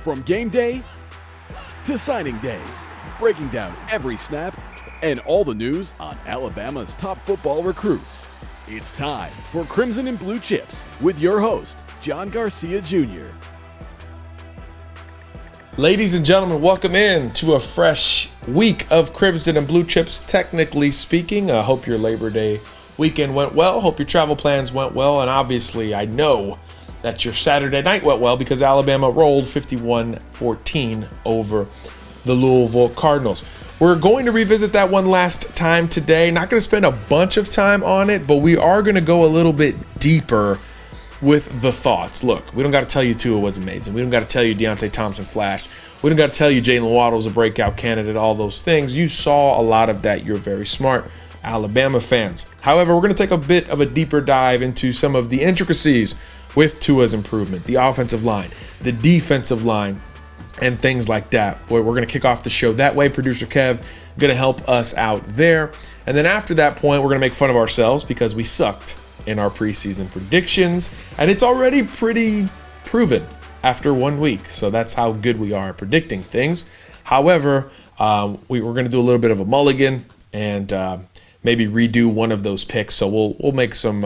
From game day to signing day, breaking down every snap and all the news on Alabama's top football recruits. It's time for Crimson and Blue Chips with your host, John Garcia Jr. Ladies and gentlemen, welcome in to a fresh week of Crimson and Blue Chips, technically speaking. I hope your Labor Day weekend went well. Hope your travel plans went well. And obviously, I know that your Saturday night went well because Alabama rolled 51-14 over the Louisville Cardinals. We're going to revisit that one last time today. Not going to spend a bunch of time on it, but we are going to go a little bit deeper with the thoughts. Look, we don't got to tell you Tua was amazing. We don't got to tell you Deontay Thompson flashed. We don't got to tell you Jalen Waddle was a breakout candidate, all those things. You saw a lot of that. You're very smart Alabama fans. However, we're going to take a bit of a deeper dive into some of the intricacies with Tua's improvement, the offensive line, the defensive line, and things like that. Boy, we're going to kick off the show that way. Producer Kev going to help us out there. And then after that point, we're going to make fun of ourselves because we sucked in our preseason predictions. And it's already pretty proven after 1 week. So that's how good we are at predicting things. However, we're going to do a little bit of a mulligan and maybe redo one of those picks. So we'll make some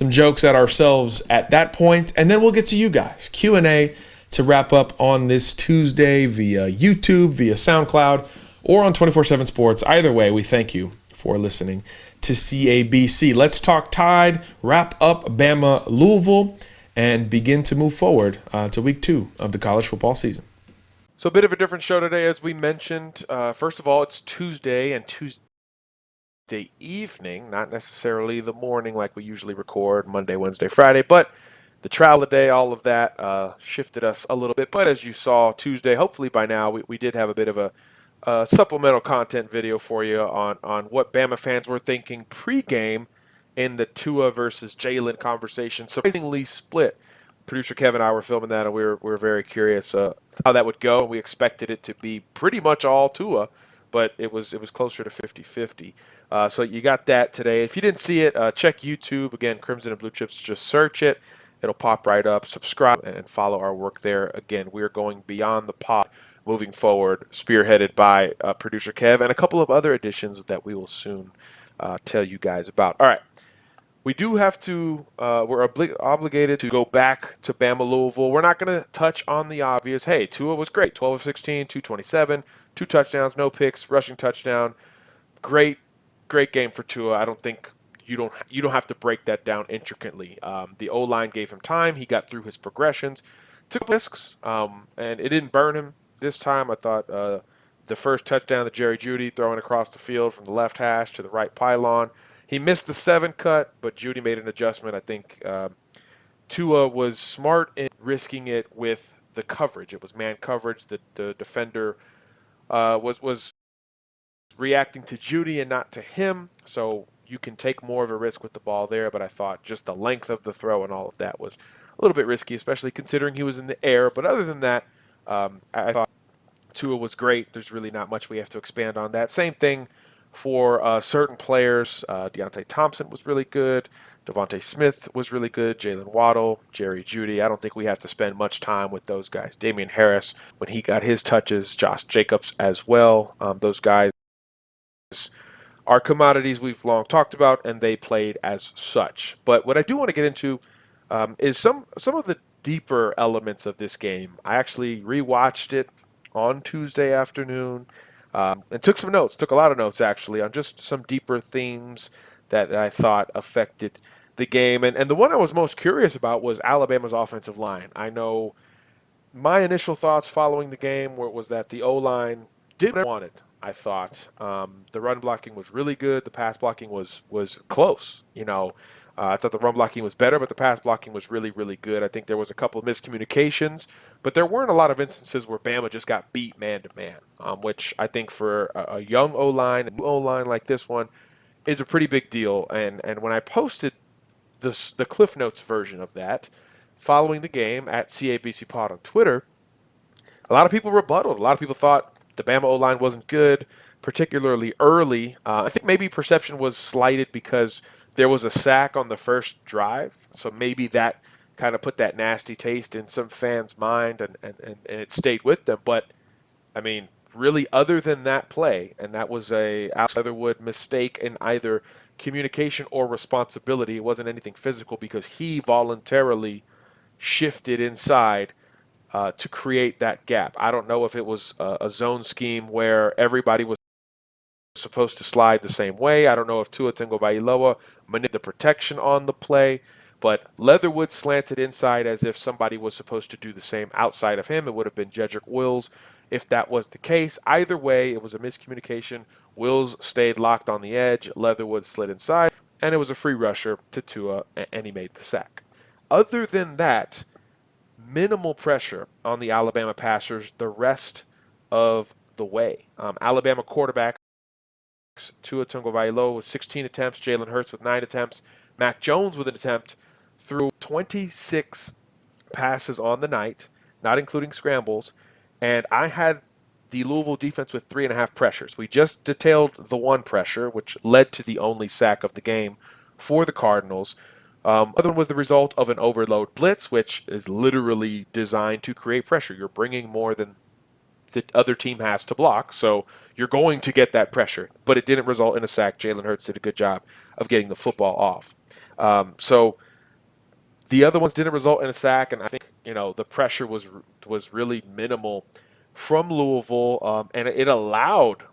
jokes at ourselves at that point, and then we'll get to you guys. Q&A to wrap up on this Tuesday via YouTube, via SoundCloud, or on 24/7 Sports. Either way, we thank you for listening to CABC. Let's talk Tide, wrap up Bama-Louisville, and begin to move forward to week 2 of the college football season. So a bit of a different show today, as we mentioned. First of all, it's Tuesday and Tuesday evening, not necessarily the morning like we usually record Monday, Wednesday, Friday, but the travel day, all of that shifted us a little bit. But as you saw Tuesday, hopefully by now, we did have a bit of a supplemental content video for you on what Bama fans were thinking pregame in the Tua versus Jalen conversation. Surprisingly split. Producer Kevin and I were filming that, and we were very curious how that would go. We expected it to be pretty much all Tua, but it was closer to 50-50. So you got that today. If you didn't see it, check YouTube. Again, Crimson and Blue Chips, just search it. It'll pop right up. Subscribe and follow our work there. Again, we're going beyond the pod moving forward, spearheaded by Producer Kev and a couple of other additions that we will soon tell you guys about. All right. We do have to, we're obligated to go back to Bama-Louisville. We're not going to touch on the obvious. Hey, Tua was great. 12 of 16, 227, 2 touchdowns, no picks, rushing touchdown. Great game for Tua. I don't think you don't have to break that down intricately. The O-line gave him time. He got through his progressions, took risks, and it didn't burn him this time. I thought the first touchdown to Jerry Jeudy throwing across the field from the left hash to the right pylon. He missed the 7 cut, but Jeudy made an adjustment. I think Tua was smart in risking it with the coverage. It was man coverage. The defender was reacting to Jeudy and not to him, so you can take more of a risk with the ball there, but I thought just the length of the throw and all of that was a little bit risky, especially considering he was in the air. But other than that, I thought Tua was great. There's really not much we have to expand on that. Same thing for certain players. Deontay Thompson was really good. Devontae Smith was really good. Jalen Waddle, Jerry Jeudy. I don't think we have to spend much time with those guys. Damian Harris, when he got his touches, Josh Jacobs as well. Those guys are commodities we've long talked about, and they played as such. But what I do want to get into is some of the deeper elements of this game. I actually rewatched it on Tuesday afternoon and took some notes, took a lot of notes actually, on just some deeper themes that I thought affected the game. And the one I was most curious about was Alabama's offensive line. I know my initial thoughts following the game was that the O-line did what it wanted. I thought the run blocking was really good. The pass blocking was close. I thought the run blocking was better, but the pass blocking was really, really good. I think there was a couple of miscommunications, but there weren't a lot of instances where Bama just got beat man-to-man, which I think for a young O-line, a new O-line like this one, is a pretty big deal. And when I posted the Cliff Notes version of that following the game at CABC Pod on Twitter, a lot of people rebutted. A lot of people thought the Bama O-line wasn't good, particularly early. I think maybe perception was slighted because there was a sack on the first drive, so maybe that kind of put that nasty taste in some fans' mind, and it stayed with them. But I mean, really, other than that play, and that was a Alex Leatherwood mistake in either communication or responsibility. It wasn't anything physical because he voluntarily shifted inside to create that gap. I don't know if it was a zone scheme where everybody was supposed to slide the same way. I don't know if Tua Tagovailoa manipulated the protection on the play, but Leatherwood slanted inside as if somebody was supposed to do the same outside of him. It would have been Jedrick Wills if that was the case. Either way, it was a miscommunication. Wills stayed locked on the edge. Leatherwood slid inside, and it was a free rusher to Tua, and he made the sack. Other than that, minimal pressure on the Alabama passers the rest of the way. Alabama quarterbacks, Tua Tagovailoa with 16 attempts, Jalen Hurts with 9 attempts, Mac Jones with an attempt, threw 26 passes on the night, not including scrambles, and I had the Louisville defense with 3.5 pressures. We just detailed the one pressure, which led to the only sack of the game for the Cardinals. Other one was the result of an overload blitz, which is literally designed to create pressure. You're bringing more than the other team has to block, so you're going to get that pressure. But it didn't result in a sack. Jalen Hurts did a good job of getting the football off. So the other ones didn't result in a sack, and I think the pressure was really minimal from Louisville, and it allowed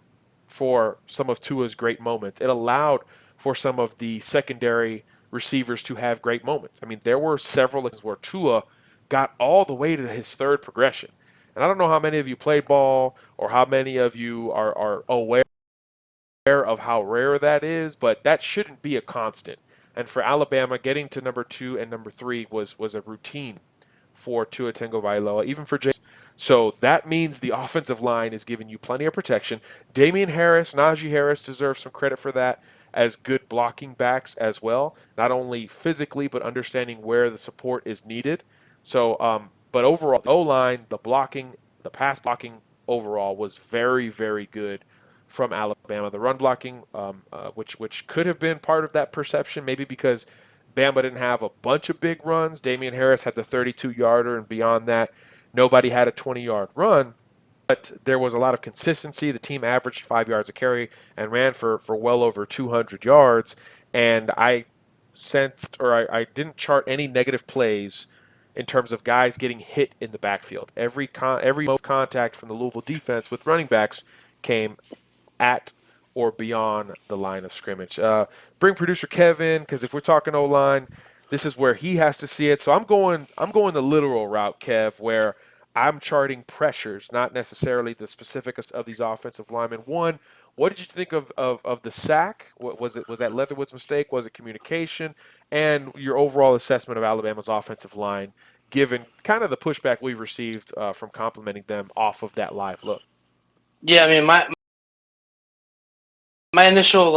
for some of Tua's great moments. It allowed for some of the secondary receivers to have great moments. I mean, there were several where Tua got all the way to his third progression. And I don't know how many of you played ball or how many of you are aware of how rare that is, but that shouldn't be a constant. And for Alabama, getting to number 2 and number 3 was a routine for Tua Tagovailoa, even for Jason. So that means the offensive line is giving you plenty of protection. Damian Harris, Najee Harris deserves some credit for that as good blocking backs as well, not only physically but understanding where the support is needed. So, but overall, the O-line, the blocking, the pass blocking overall was very, very good from Alabama. The run blocking, which could have been part of that perception, maybe because Bama didn't have a bunch of big runs. Damian Harris had the 32-yarder, and beyond that, nobody had a 20-yard run. But there was a lot of consistency. The team averaged 5 yards a carry and ran for well over 200 yards. And I sensed, or I didn't chart any negative plays in terms of guys getting hit in the backfield. Every contact from the Louisville defense with running backs came at or beyond the line of scrimmage. Bring producer Kevin, because if we're talking O-line, this is where he has to see it. So I'm going the literal route, Kev, where I'm charting pressures, not necessarily the specifics of these offensive linemen. One, what did you think of the sack? Was that Leatherwood's mistake? Was it communication? And your overall assessment of Alabama's offensive line, given kind of the pushback we've received from complimenting them off of that live look? Yeah, I mean, my initial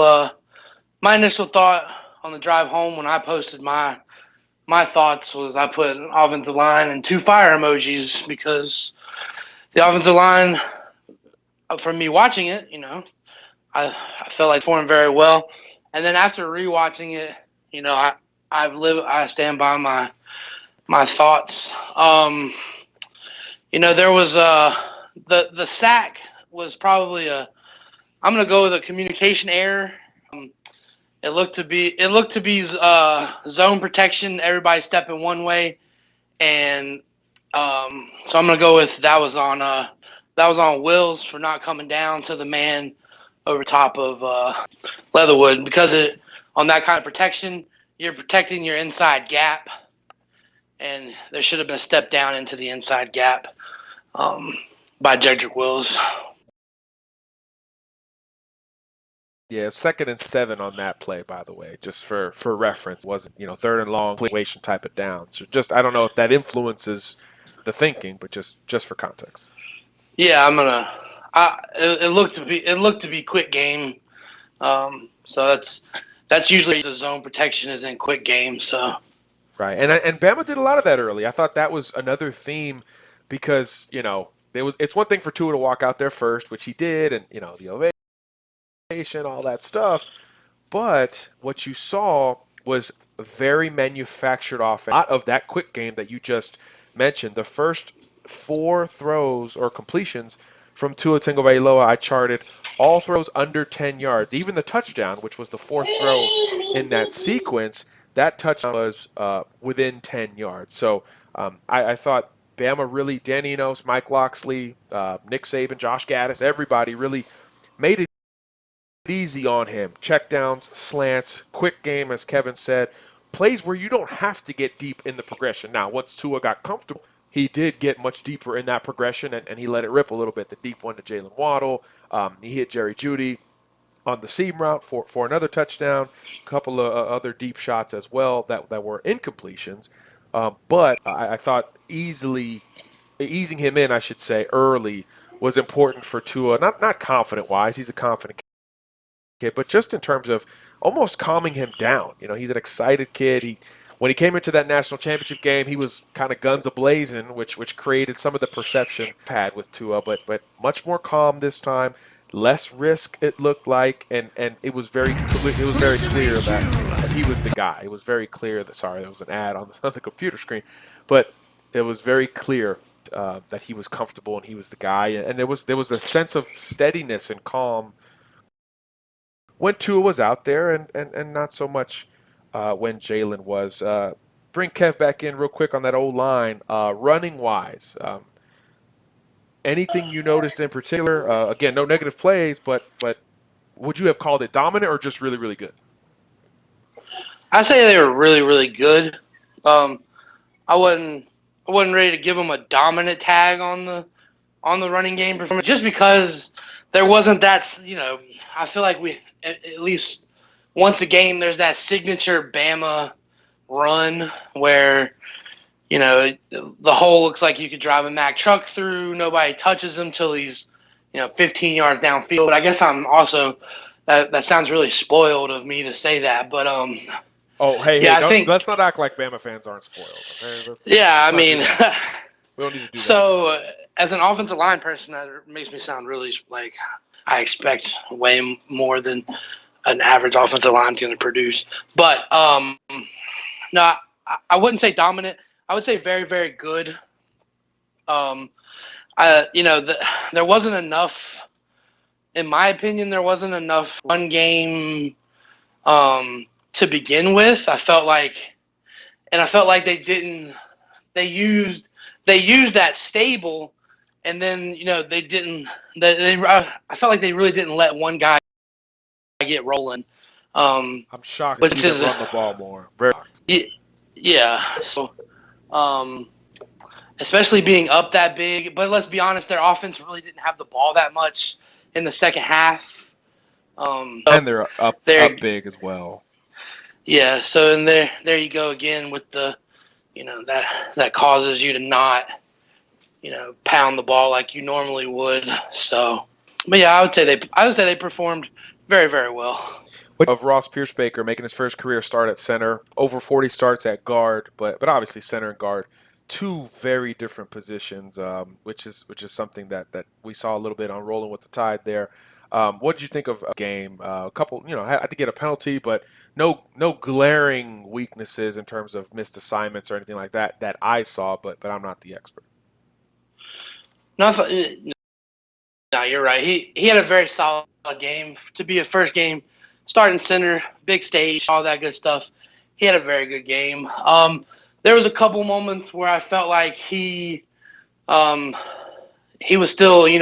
thought on the drive home when I posted my thoughts was I put an offensive line and 2 fire emojis because the offensive line, from me watching it, I felt like performed very well. And then after rewatching it, I stand by my thoughts. There was the sack was probably I'm going to go with a communication error. It looked to be zone protection. Everybody stepping one way, and so I'm going to go with that was on Wills for not coming down to the man over top of Leatherwood, because on that kind of protection, you're protecting your inside gap, and there should have been a step down into the inside gap by Jedrick Wills. Yeah, 2nd and 7 on that play, by the way, just for reference. It wasn't, 3rd and long situation type of down. So just, I don't know if that influences the thinking, but just for context. Yeah, it looked to be quick game. So that's usually the zone protection is in quick game. So right, and Bama did a lot of that early. I thought that was another theme because it's one thing for Tua to walk out there first, which he did, and the ovation, all that stuff. But what you saw was very manufactured offense. A lot of that quick game that you just mentioned, the first 4 throws or completions from Tua Tagovailoa, I charted all throws under 10 yards. Even the touchdown, which was the 4th throw in that sequence, that touchdown was within 10 yards. So I thought Bama really, Dan Enos, Mike Loxley, Nick Saban, Josh Gaddis, everybody really made it easy on him. Checkdowns, slants, quick game, as Kevin said. Plays where you don't have to get deep in the progression. Now, once Tua got comfortable, he did get much deeper in that progression, and he let it rip a little bit. The deep one to Jalen Waddle. He hit Jerry Jeudy on the seam route for another touchdown. A couple of other deep shots as well that were incompletions. But I thought easing him in, I should say, early was important for Tua. Not confident-wise. He's a confident kid, but just in terms of almost calming him down. He's an excited kid. When he came into that national championship game, he was kind of guns a-blazing, which created some of the perception had with Tua, but much more calm this time, less risk it looked like, and it was very clear that he was the guy. It was very clear that there was an ad on the computer screen, but it was very clear that he was comfortable and he was the guy, and there was a sense of steadiness and calm when Tua was out there, and not so much when Jalen was. Bring Kev back in real quick on that old line. Running wise, anything you noticed in particular? Again, no negative plays, but would you have called it dominant or just really, really good? I say they were really, really good. I wasn't ready to give them a dominant tag on the running game performance just because there wasn't that. I feel like we at least once a game there's that signature Bama run where the hole looks like you could drive a Mack truck through. Nobody touches him till he's 15 yards downfield. But I guess I'm also that sounds really spoiled of me to say that, but let's not act like Bama fans aren't spoiled. Okay? We don't need to do that. So, as an offensive line person, that makes me sound really like I expect way more than an average offensive line is going to produce. But no, I wouldn't say dominant. I would say very, very good. There wasn't enough, in my opinion, there wasn't enough run game to begin with. I felt like they used that stable, and then they didn't. I felt like they really didn't let one guy get rolling. I'm shocked to see them run the ball more. Very shocked. Yeah. So, especially being up that big, but let's be honest, their offense really didn't have the ball that much in the second half. And they're up big as well. Yeah, so and there you go again with the, that causes you to not, pound the ball like you normally would. So, but yeah, I would say they performed very, very well. Of Ross Pierce-Baker making his first career start at center, over 40 starts at guard, but obviously center and guard, two very different positions, which is something that we saw a little bit on Rolling with the Tide there. What did you think of a game? A couple, had to get a penalty, but no glaring weaknesses in terms of missed assignments or anything like that I saw, but I'm not the expert. No, you're right. He had a very solid game to be a first game, starting center, big stage, all that good stuff. He had a very good game. There was a couple moments where I felt like he was still, getting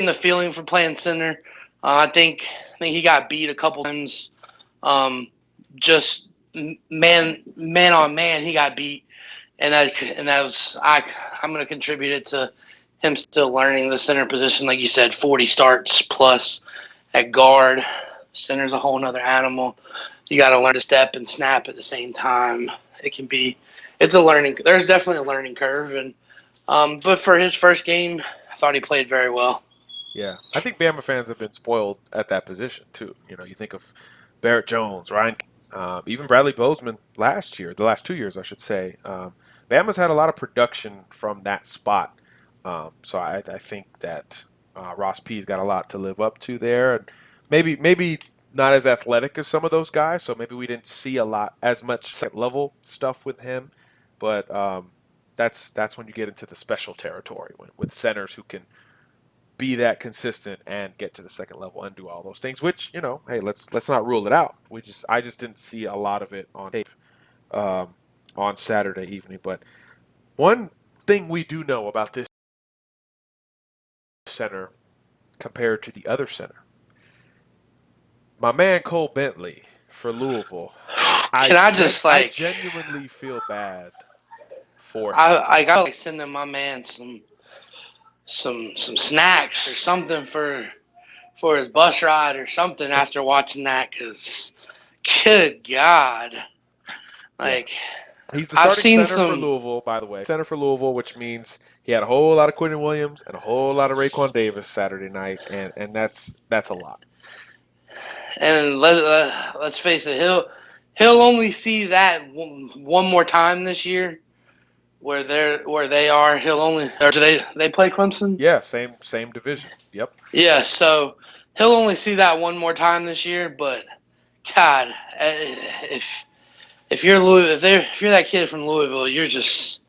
the feeling for playing center. I think he got beat a couple times. Just man on man, he got beat, and that was I'm going to contribute it to him still learning the center position. Like you said, 40 starts plus at guard. Center's a whole nother animal. You got to learn to step and snap at the same time. There's definitely a learning curve, and but for his first game, I thought he played very well. Yeah, I think Bama fans have been spoiled at that position too. You think of Barrett Jones, Ryan, even Bradley Bozeman the last 2 years, I should say. Bama's had a lot of production from that spot, so I think that Ross P's got a lot to live up to there, and maybe not as athletic as some of those guys, so maybe we didn't see as much second level stuff with him. But that's when you get into the special territory with centers who can be that consistent and get to the second level and do all those things. Which, hey, let's not rule it out. I just didn't see a lot of it on tape on Saturday evening. But one thing we do know about this center compared to the other center, my man Cole Bentley for Louisville. I genuinely feel bad for him. I gotta send my man some snacks or something for his bus ride or something after watching that, because good God, he's the starting center for Louisville, by the way. Center for Louisville, which means he had a whole lot of Quinnen Williams and a whole lot of Raekwon Davis Saturday night, and that's a lot. And let's face it, he'll only see that one more time this year, where they are. Do they play Clemson? Yeah, same division. Yep. Yeah, so he'll only see that one more time this year. But God, if you're if you're that kid from Louisville, you're just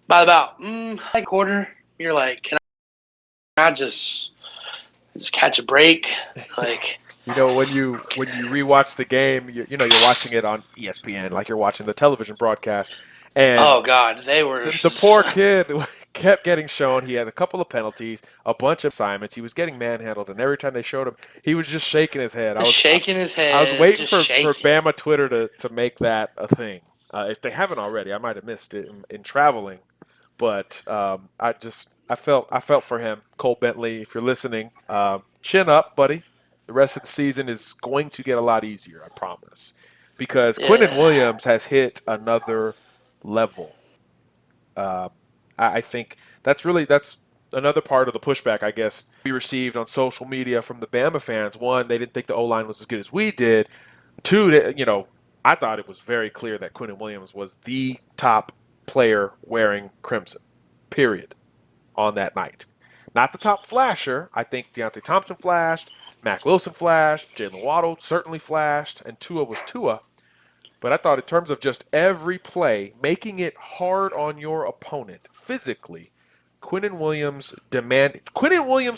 by about like quarter. You're like, can I just catch a break? Like, when you rewatch the game, you're watching it on ESPN, like you're watching the television broadcast. And oh God, they were the poor kid kept getting shown. He had a couple of penalties, a bunch of assignments. He was getting manhandled, and every time they showed him, he was just shaking his head. I was waiting for Bama Twitter to make that a thing. If they haven't already, I might have missed it in traveling. But I felt for him, Cole Bentley. If you're listening, chin up, buddy. The rest of the season is going to get a lot easier, I promise, because Quinnen Williams has hit another level. I think that's another part of the pushback, I guess, we received on social media from the Bama fans. One, they didn't think the O-line was as good as we did. Two, I thought it was very clear that Quinnen Williams was the top player wearing crimson, period, on that night. Not the top flasher. I think Deontay Thompson flashed, Mac Wilson flashed, Jalen Waddle certainly flashed, and Tua was Tua. But I thought in terms of just every play, making it hard on your opponent physically, Quinnen Williams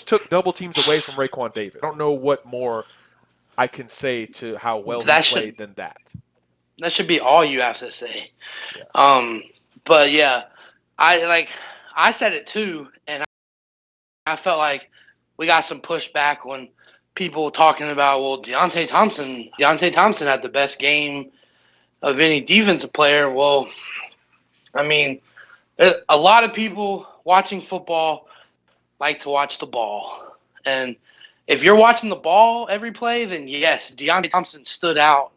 took double teams away from Raekwon Davis. I don't know what more I can say to how well he played than that. That should be all you have to say. Yeah. But yeah, I said it too, and I felt like we got some pushback when people were talking about, well, Deontay Thompson had the best game of any defensive player. Well, I mean, a lot of people watching football like to watch the ball. And if you're watching the ball every play, then yes, Deontay Thompson stood out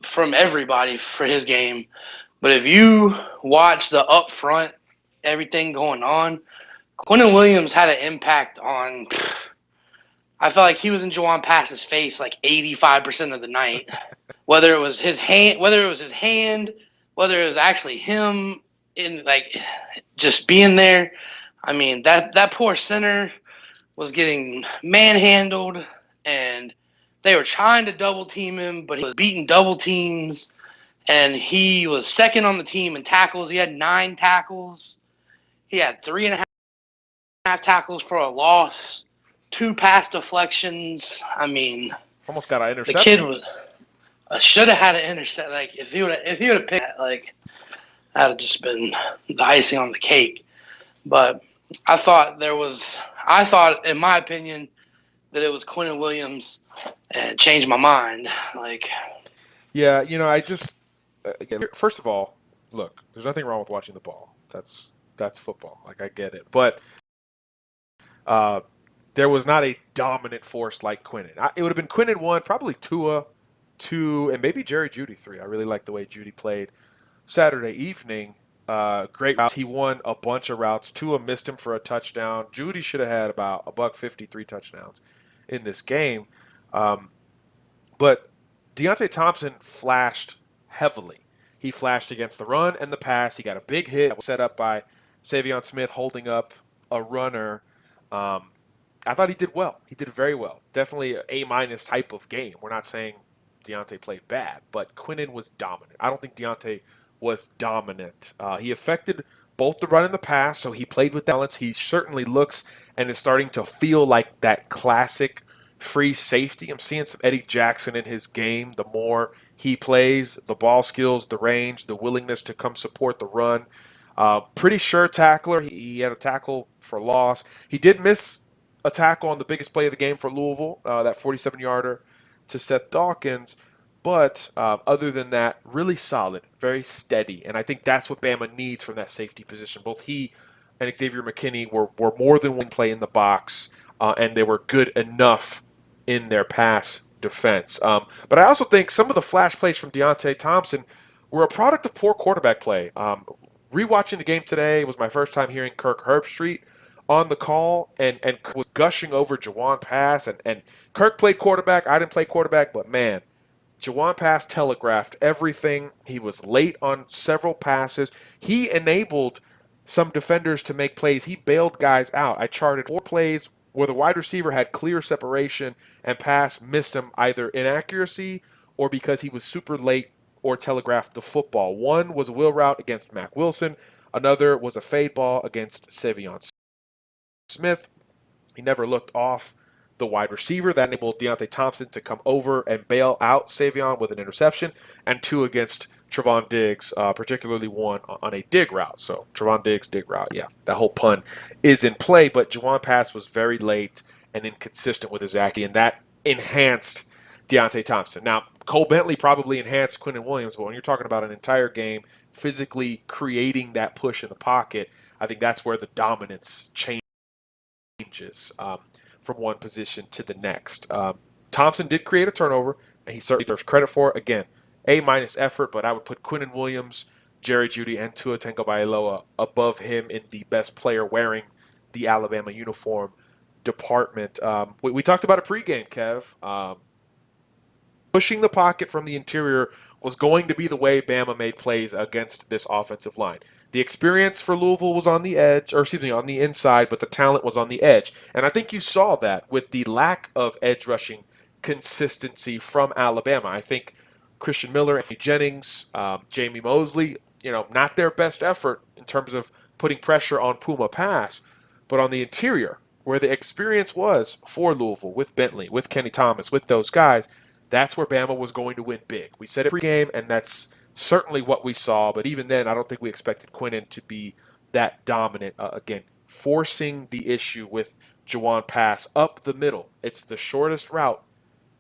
from everybody for his game. But if you watch the up front, everything going on, Quinnen Williams had an impact on I felt like he was in Juwan Pass's face like 85% of the night. Whether it was his hand, whether it was actually him in just being there. I mean, that poor center was getting manhandled, and they were trying to double team him, but he was beating double teams, and he was second on the team in tackles. He had 9 tackles. He had 3.5 tackles for a loss, 2 pass deflections. I mean, almost got an interception. The kid should have had an intercept. If he would have picked that, that'd have just been the icing on the cake. But I thought, in my opinion, that it was Quinnen Williams, and it changed my mind. Yeah, I just again, first of all, look, there's nothing wrong with watching the ball. That's football. I get it, but there was not a dominant force like Quinnen. It would have been Quinnen 1, probably Tua 2, and maybe Jerry Jeudy 3. I really like the way Jeudy played Saturday evening. Great routes. He won a bunch of routes. Tua missed him for a touchdown. Jeudy should have had about $153 touchdowns in this game. But Deontay Thompson flashed heavily. He flashed against the run and the pass. He got a big hit that was set up by Savion Smith holding up a runner. I thought he did well. He did very well. Definitely an A-minus type of game. We're not saying Deontay played bad, but Quinnen was dominant. I don't think Deontay was dominant. He affected both the run and the pass, so he played with balance. He certainly looks and is starting to feel like that classic free safety. I'm seeing some Eddie Jackson in his game. The more he plays, the ball skills, the range, the willingness to come support the run. Pretty sure tackler. He had a tackle for loss. He did miss a tackle on the biggest play of the game for Louisville, that 47-yarder to Seth Dawkins. But other than that, really solid, very steady. And I think that's what Bama needs from that safety position. Both he and Xavier McKinney were more than one play in the box, and they were good enough in their pass defense. But I also think some of the flash plays from Deontay Thompson were a product of poor quarterback play. Rewatching the game today was my first time hearing Kirk Herbstreit on the call and was gushing over Jawan Pass. And Kirk played quarterback. I didn't play quarterback, but man, Jawan Pass telegraphed everything. He was late on several passes. He enabled some defenders to make plays. He bailed guys out. I charted 4 plays where the wide receiver had clear separation and Pass missed him either inaccuracy or because he was super late or telegraphed the football. One was a wheel route against Mac Wilson. Another was a fade ball against Savion Smith. He never looked off the wide receiver. That enabled Deontay Thompson to come over and bail out Savion with an interception, and 2 against Trevon Diggs, particularly one on a dig route. So Trevon Diggs, dig route. Yeah, that whole pun is in play, but Jawan Pass was very late and inconsistent with his acting, and that enhanced Deontay Thompson. Now, Cole Bentley probably enhanced Quinnen Williams, but when you're talking about an entire game physically creating that push in the pocket, I think that's where the dominance changes from one position to the next. Thompson did create a turnover, and he certainly deserves credit for it. Again, A-minus effort, but I would put Quinnen Williams, Jerry Jeudy, and Tua Tagovailoa above him in the best player wearing the Alabama uniform department. We talked about a pregame, Kev. Pushing the pocket from the interior was going to be the way Bama made plays against this offensive line. The experience for Louisville was on the edge, or excuse me, on the inside, but the talent was on the edge. And I think you saw that with the lack of edge rushing consistency from Alabama. I think Christian Miller, Anthony Jennings, Jamie Mosley, not their best effort in terms of putting pressure on Puma Pass, but on the interior, where the experience was for Louisville, with Bentley, with Kenny Thomas, with those guys, that's where Bama was going to win big. We said it pregame, and that's certainly what we saw. But even then, I don't think we expected Quinnen to be that dominant. Again, forcing the issue with Jawan Pass up the middle. It's the shortest route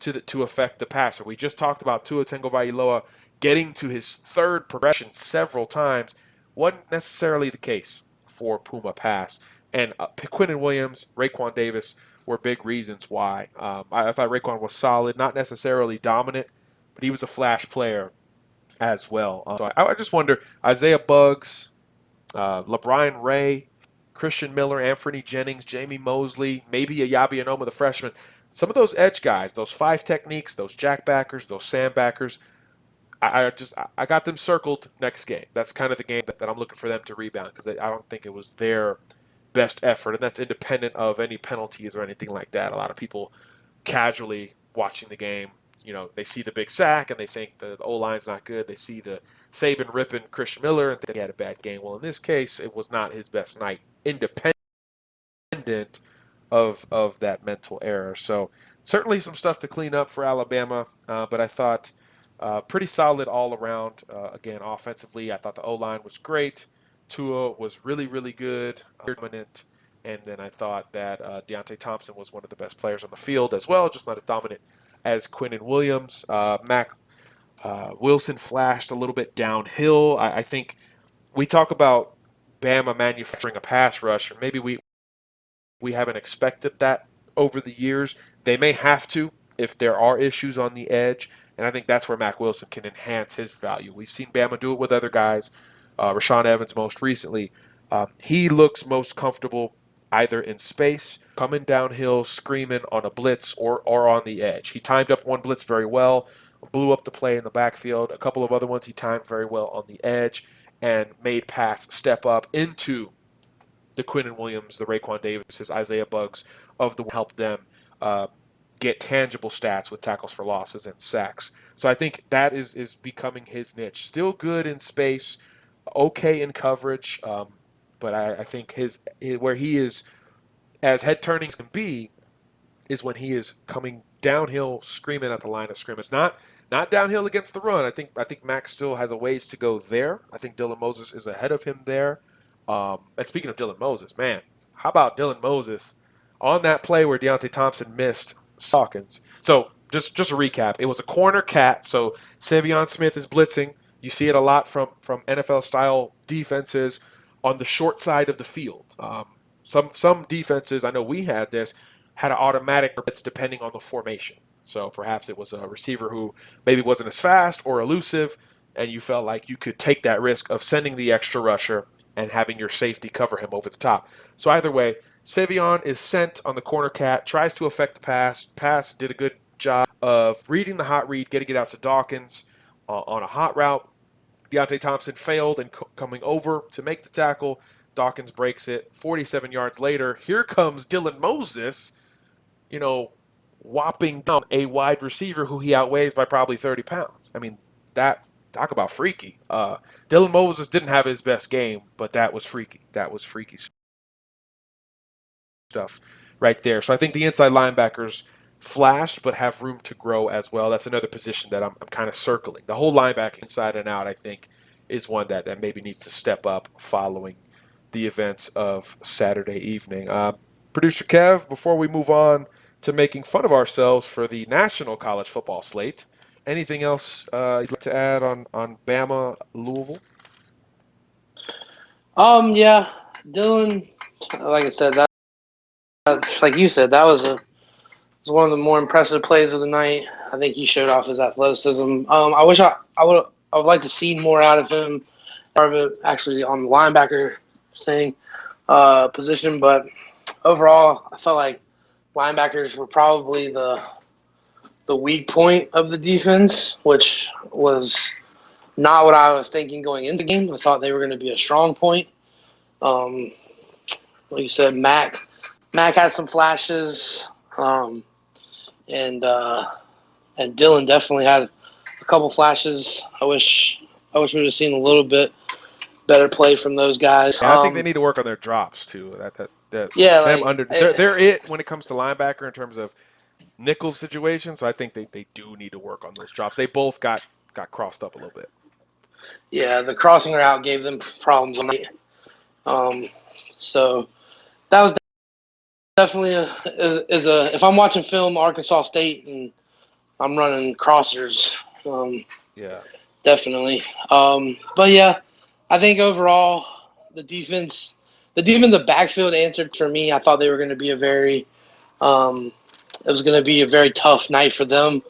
to affect the passer. We just talked about Tua Tagovailoa getting to his third progression several times. Wasn't necessarily the case for Puma Pass. And Quinnen Williams, Raekwon Davis were big reasons why. I thought Raekwon was solid, not necessarily dominant, but he was a flash player as well. So I just wonder, Isaiah Buggs, LeBron Ray, Christian Miller, Anthony Jennings, Jamie Mosley, maybe a Yabi Anoma, the freshman. Some of those edge guys, those 5 techniques, those jackbackers, those sandbackers, I got them circled next game. That's kind of the game that I'm looking for them to rebound, because I don't think it was their best effort, and that's independent of any penalties or anything like that. A lot of people casually watching the game, they see the big sack and they think the O-line's not good. They see the Saban ripping Christian Miller and think he had a bad game. Well, in this case, it was not his best night, independent of that mental error. So certainly some stuff to clean up for Alabama, but I thought pretty solid all around. Again, offensively, I thought the O-line was great. Tua was really, really good, dominant, and then I thought that Deontay Thompson was one of the best players on the field as well, just not as dominant as Quinnen Williams. Mac Wilson flashed a little bit downhill. I think we talk about Bama manufacturing a pass rush, or maybe we haven't expected that over the years. They may have to if there are issues on the edge, and I think that's where Mac Wilson can enhance his value. We've seen Bama do it with other guys. Rashaan Evans most recently. He looks most comfortable either in space, coming downhill, screaming on a blitz, or on the edge. He timed up one blitz very well, blew up the play in the backfield. A couple of other ones he timed very well on the edge and made pass step up into the Quinnen Williams, the Raekwon Davises, Isaiah Buggs of the help them get tangible stats with tackles for losses and sacks. So I think that is becoming his niche. Still good in space, okay in coverage, but I think where he is as head turning can be is when he is coming downhill, screaming at the line of scrimmage. Not downhill against the run. I think Max still has a ways to go there. I think Dylan Moses is ahead of him there. And speaking of Dylan Moses, man, how about Dylan Moses on that play where Deontay Thompson missed Dawkins? So just a recap. It was a corner cat. So Savion Smith is blitzing. You see it a lot from NFL style defenses on the short side of the field. Some defenses, I know we had this, had an automatic blitz depending on the formation. So perhaps it was a receiver who maybe wasn't as fast or elusive, and you felt like you could take that risk of sending the extra rusher and having your safety cover him over the top. So either way, Savion is sent on the corner cat, tries to affect the pass. Pass did a good job of reading the hot read, getting it out to Dawkins on a hot route. Deontay Thompson failed and coming over to make the tackle. Dawkins breaks it. 47 yards later, here comes Dylan Moses, whopping down a wide receiver who he outweighs by probably 30 pounds. I mean, talk about freaky. Dylan Moses didn't have his best game, but that was freaky. That was freaky stuff right there. So I think the inside linebackers flashed, but have room to grow as well. That's another position that I'm kind of circling. The whole linebacker inside and out, I think, is one that maybe needs to step up following the events of Saturday evening. Producer Kev, before we move on to making fun of ourselves for the national college football slate, anything else you'd like to add on Bama-Louisville? Yeah, Dylan, like I said, that like you said, that was one of the more impressive plays of the night. I think he showed off his athleticism. I wish I would like to see more out of him, part of it actually on the linebacker thing position, but overall, I felt like linebackers were probably the weak point of the defense, which was not what I was thinking going into the game. I thought they were going to be a strong point. Like you said, Mac had some flashes, and Dylan definitely had a couple flashes. I wish we would have seen a little bit better play from those guys. Yeah, I think they need to work on their drops too. Yeah, they're it when it comes to linebacker in terms of nickel situations. So I think they do need to work on those drops. They both got crossed up a little bit. Yeah, the crossing route gave them problems. So that was definitely if I'm watching film Arkansas State and I'm running crossers, yeah, definitely. But yeah, I think overall the defense, the backfield answered for me. I thought they were going to be it was going to be a very tough night for them.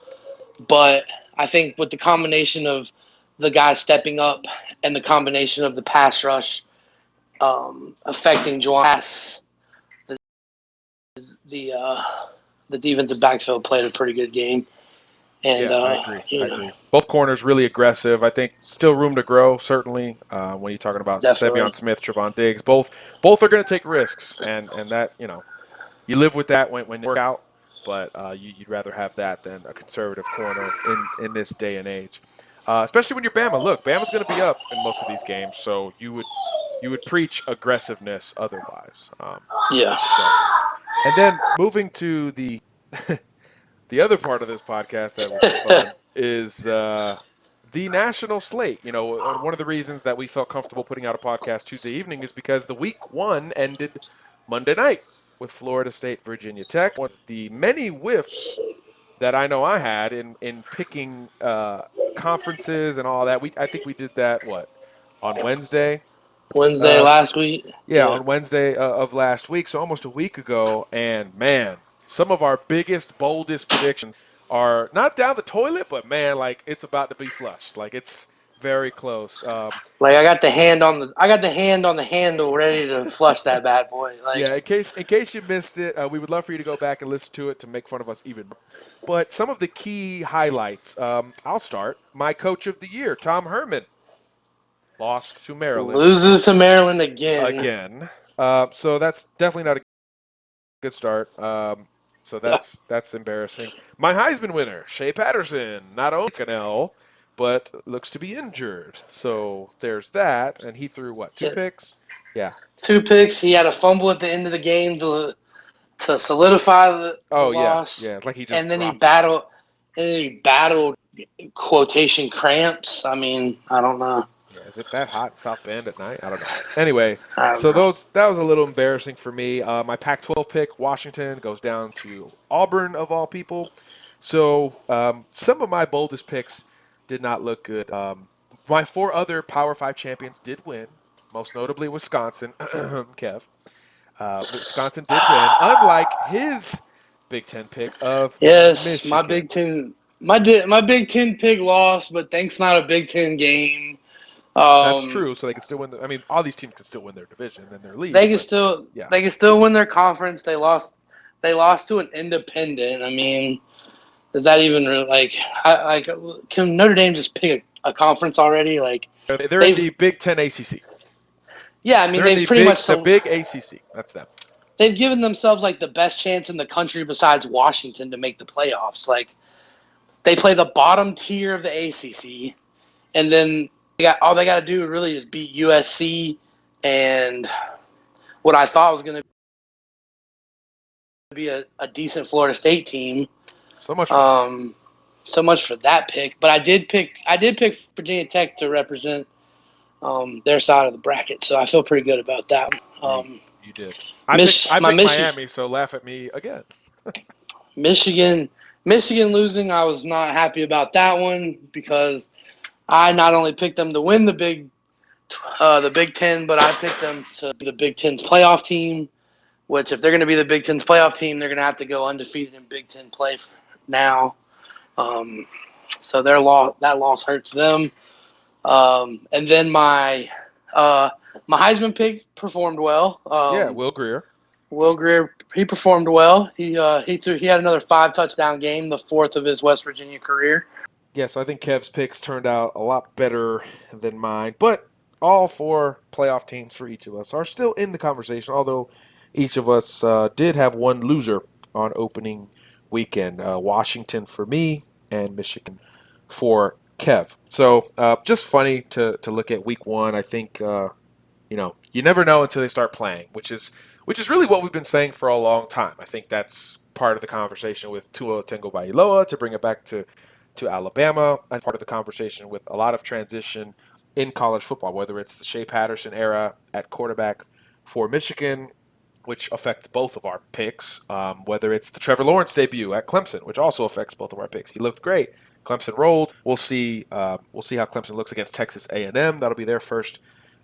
But I think with the combination of the guys stepping up and the combination of the pass rush affecting Juwan, the defensive backfield played a pretty good game. And I agree. Both corners really aggressive. I think still room to grow, certainly, when you're talking about Definitely. Savion Smith, Trevon Diggs. Both are going to take risks, and that, you live with that when you work out, but you'd rather have that than a conservative corner in this day and age. Especially when you're Bama. Look, Bama's going to be up in most of these games, so you would preach aggressiveness otherwise. Yeah. And then moving to the the other part of this podcast that will be fun is the national slate. One of the reasons that we felt comfortable putting out a podcast Tuesday evening is because the week one ended Monday night with Florida State, Virginia Tech. One of the many whiffs that I know I had in picking conferences and all that. I think we did that, on Wednesday? Last week. Yeah, on Wednesday of last week, so almost a week ago. And, man, some of our biggest, boldest predictions are not down the toilet, but, man, it's about to be flushed. It's very close. I got the hand on the handle ready to flush that bad boy. Yeah, in case you missed it, we would love for you to go back and listen to it to make fun of us even more. But some of the key highlights, I'll start. My coach of the year, Tom Herman, lost to Maryland. Loses to Maryland again. So that's definitely not a good start. So that's embarrassing. My Heisman winner, Shea Patterson, not only an L, but looks to be injured. So there's that. And he threw what, 2 picks? Yeah. 2 picks. He had a fumble at the end of the game to solidify the Oh yeah, loss, yeah. Like he just and then he dropped it. battled. And then he battled quotation cramps. I mean, I don't know. Yeah, is it that hot in South Bend at night? I don't know. Anyway, I don't so know. that was a little embarrassing for me. My Pac-12 pick, Washington, goes down to Auburn of all people. So some of my boldest picks did not look good. My 4 other Power 5 champions did win, most notably Wisconsin. Kev, Wisconsin did win, unlike his Big Ten pick of Yes, my Michigan. Big Ten, my Big Ten pick lost, but thanks not a Big Ten game. That's true. So they can still win. I mean, all these teams can still win their division and their league. They can But still yeah, they can still win their conference. They lost to an independent. I mean, is that even really can Notre Dame just pick a conference already? Like they're in they've the Big Ten ACC. yeah, I mean They're in they've pretty much the big ACC. That's them. they've given themselves like the best chance in the country besides Washington to make the playoffs. Like they play the bottom tier of the ACC, and then all they got to do really is beat USC and what I thought was going to be a decent Florida State team. So much for that. So much for that pick. But I did pick Virginia Tech to represent their side of the bracket, so I feel pretty good about that. You did. I picked Michigan, Miami, so laugh at me again. Michigan, Michigan losing. I was not happy about that one because I not only picked them to win the Big Ten, but I picked them to be the Big Ten's playoff team. Which, if they're going to be the Big Ten's playoff team, they're going to have to go undefeated in Big Ten play now. So that loss hurts them. And then my Heisman pick performed well. Yeah, Will Greer. Will Greer, he performed well. He had another 5 touchdown game, the 4th of his West Virginia career. Yeah, so I think Kev's picks turned out a lot better than mine, but all 4 playoff teams for each of us are still in the conversation, although each of us did have one loser on opening weekend. Washington for me and Michigan for Kev. So just funny to look at week 1. I think you never know until they start playing, which is really what we've been saying for a long time. I think that's part of the conversation with Tua Tagovailoa to bring it back to Alabama, and part of the conversation with a lot of transition in college football, whether it's the Shea Patterson era at quarterback for Michigan, which affects both of our picks, whether it's the Trevor Lawrence debut at Clemson, which also affects both of our picks. He looked great. Clemson rolled. We'll see how Clemson looks against Texas A&M. That'll be their first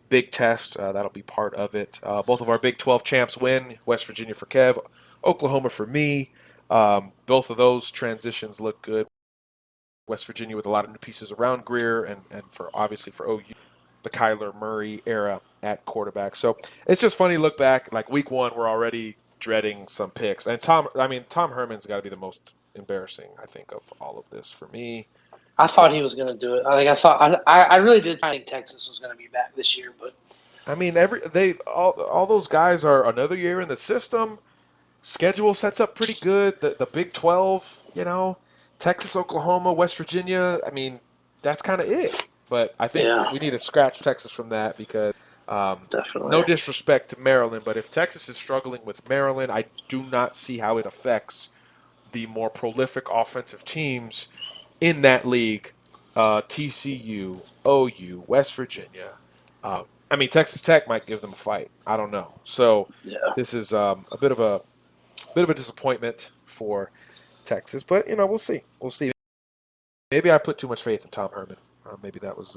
big test. That'll be part of it. Both of our Big 12 champs win. West Virginia for Kev, Oklahoma for me. Both of those transitions look good. West Virginia with a lot of new pieces around Greer and for obviously for OU, the Kyler Murray era at quarterback. So it's just funny to look back. Like week 1, we're already dreading some picks. And Tom Herman's got to be the most embarrassing, I think, of all of this for me. I thought he was going to do it. I really did think Texas was going to be back this year, but I mean, all those guys are another year in the system. Schedule sets up pretty good. The Big 12, Texas, Oklahoma, West Virginia. I mean, that's kind of it. But I think we need to scratch Texas from that because definitely. No disrespect to Maryland, but if Texas is struggling with Maryland, I do not see how it affects the more prolific offensive teams in that league. TCU, OU, West Virginia. Texas Tech might give them a fight. I don't know. So this is a bit of a disappointment for Texas, but we'll see. We'll see. Maybe I put too much faith in Tom Herman. Maybe that was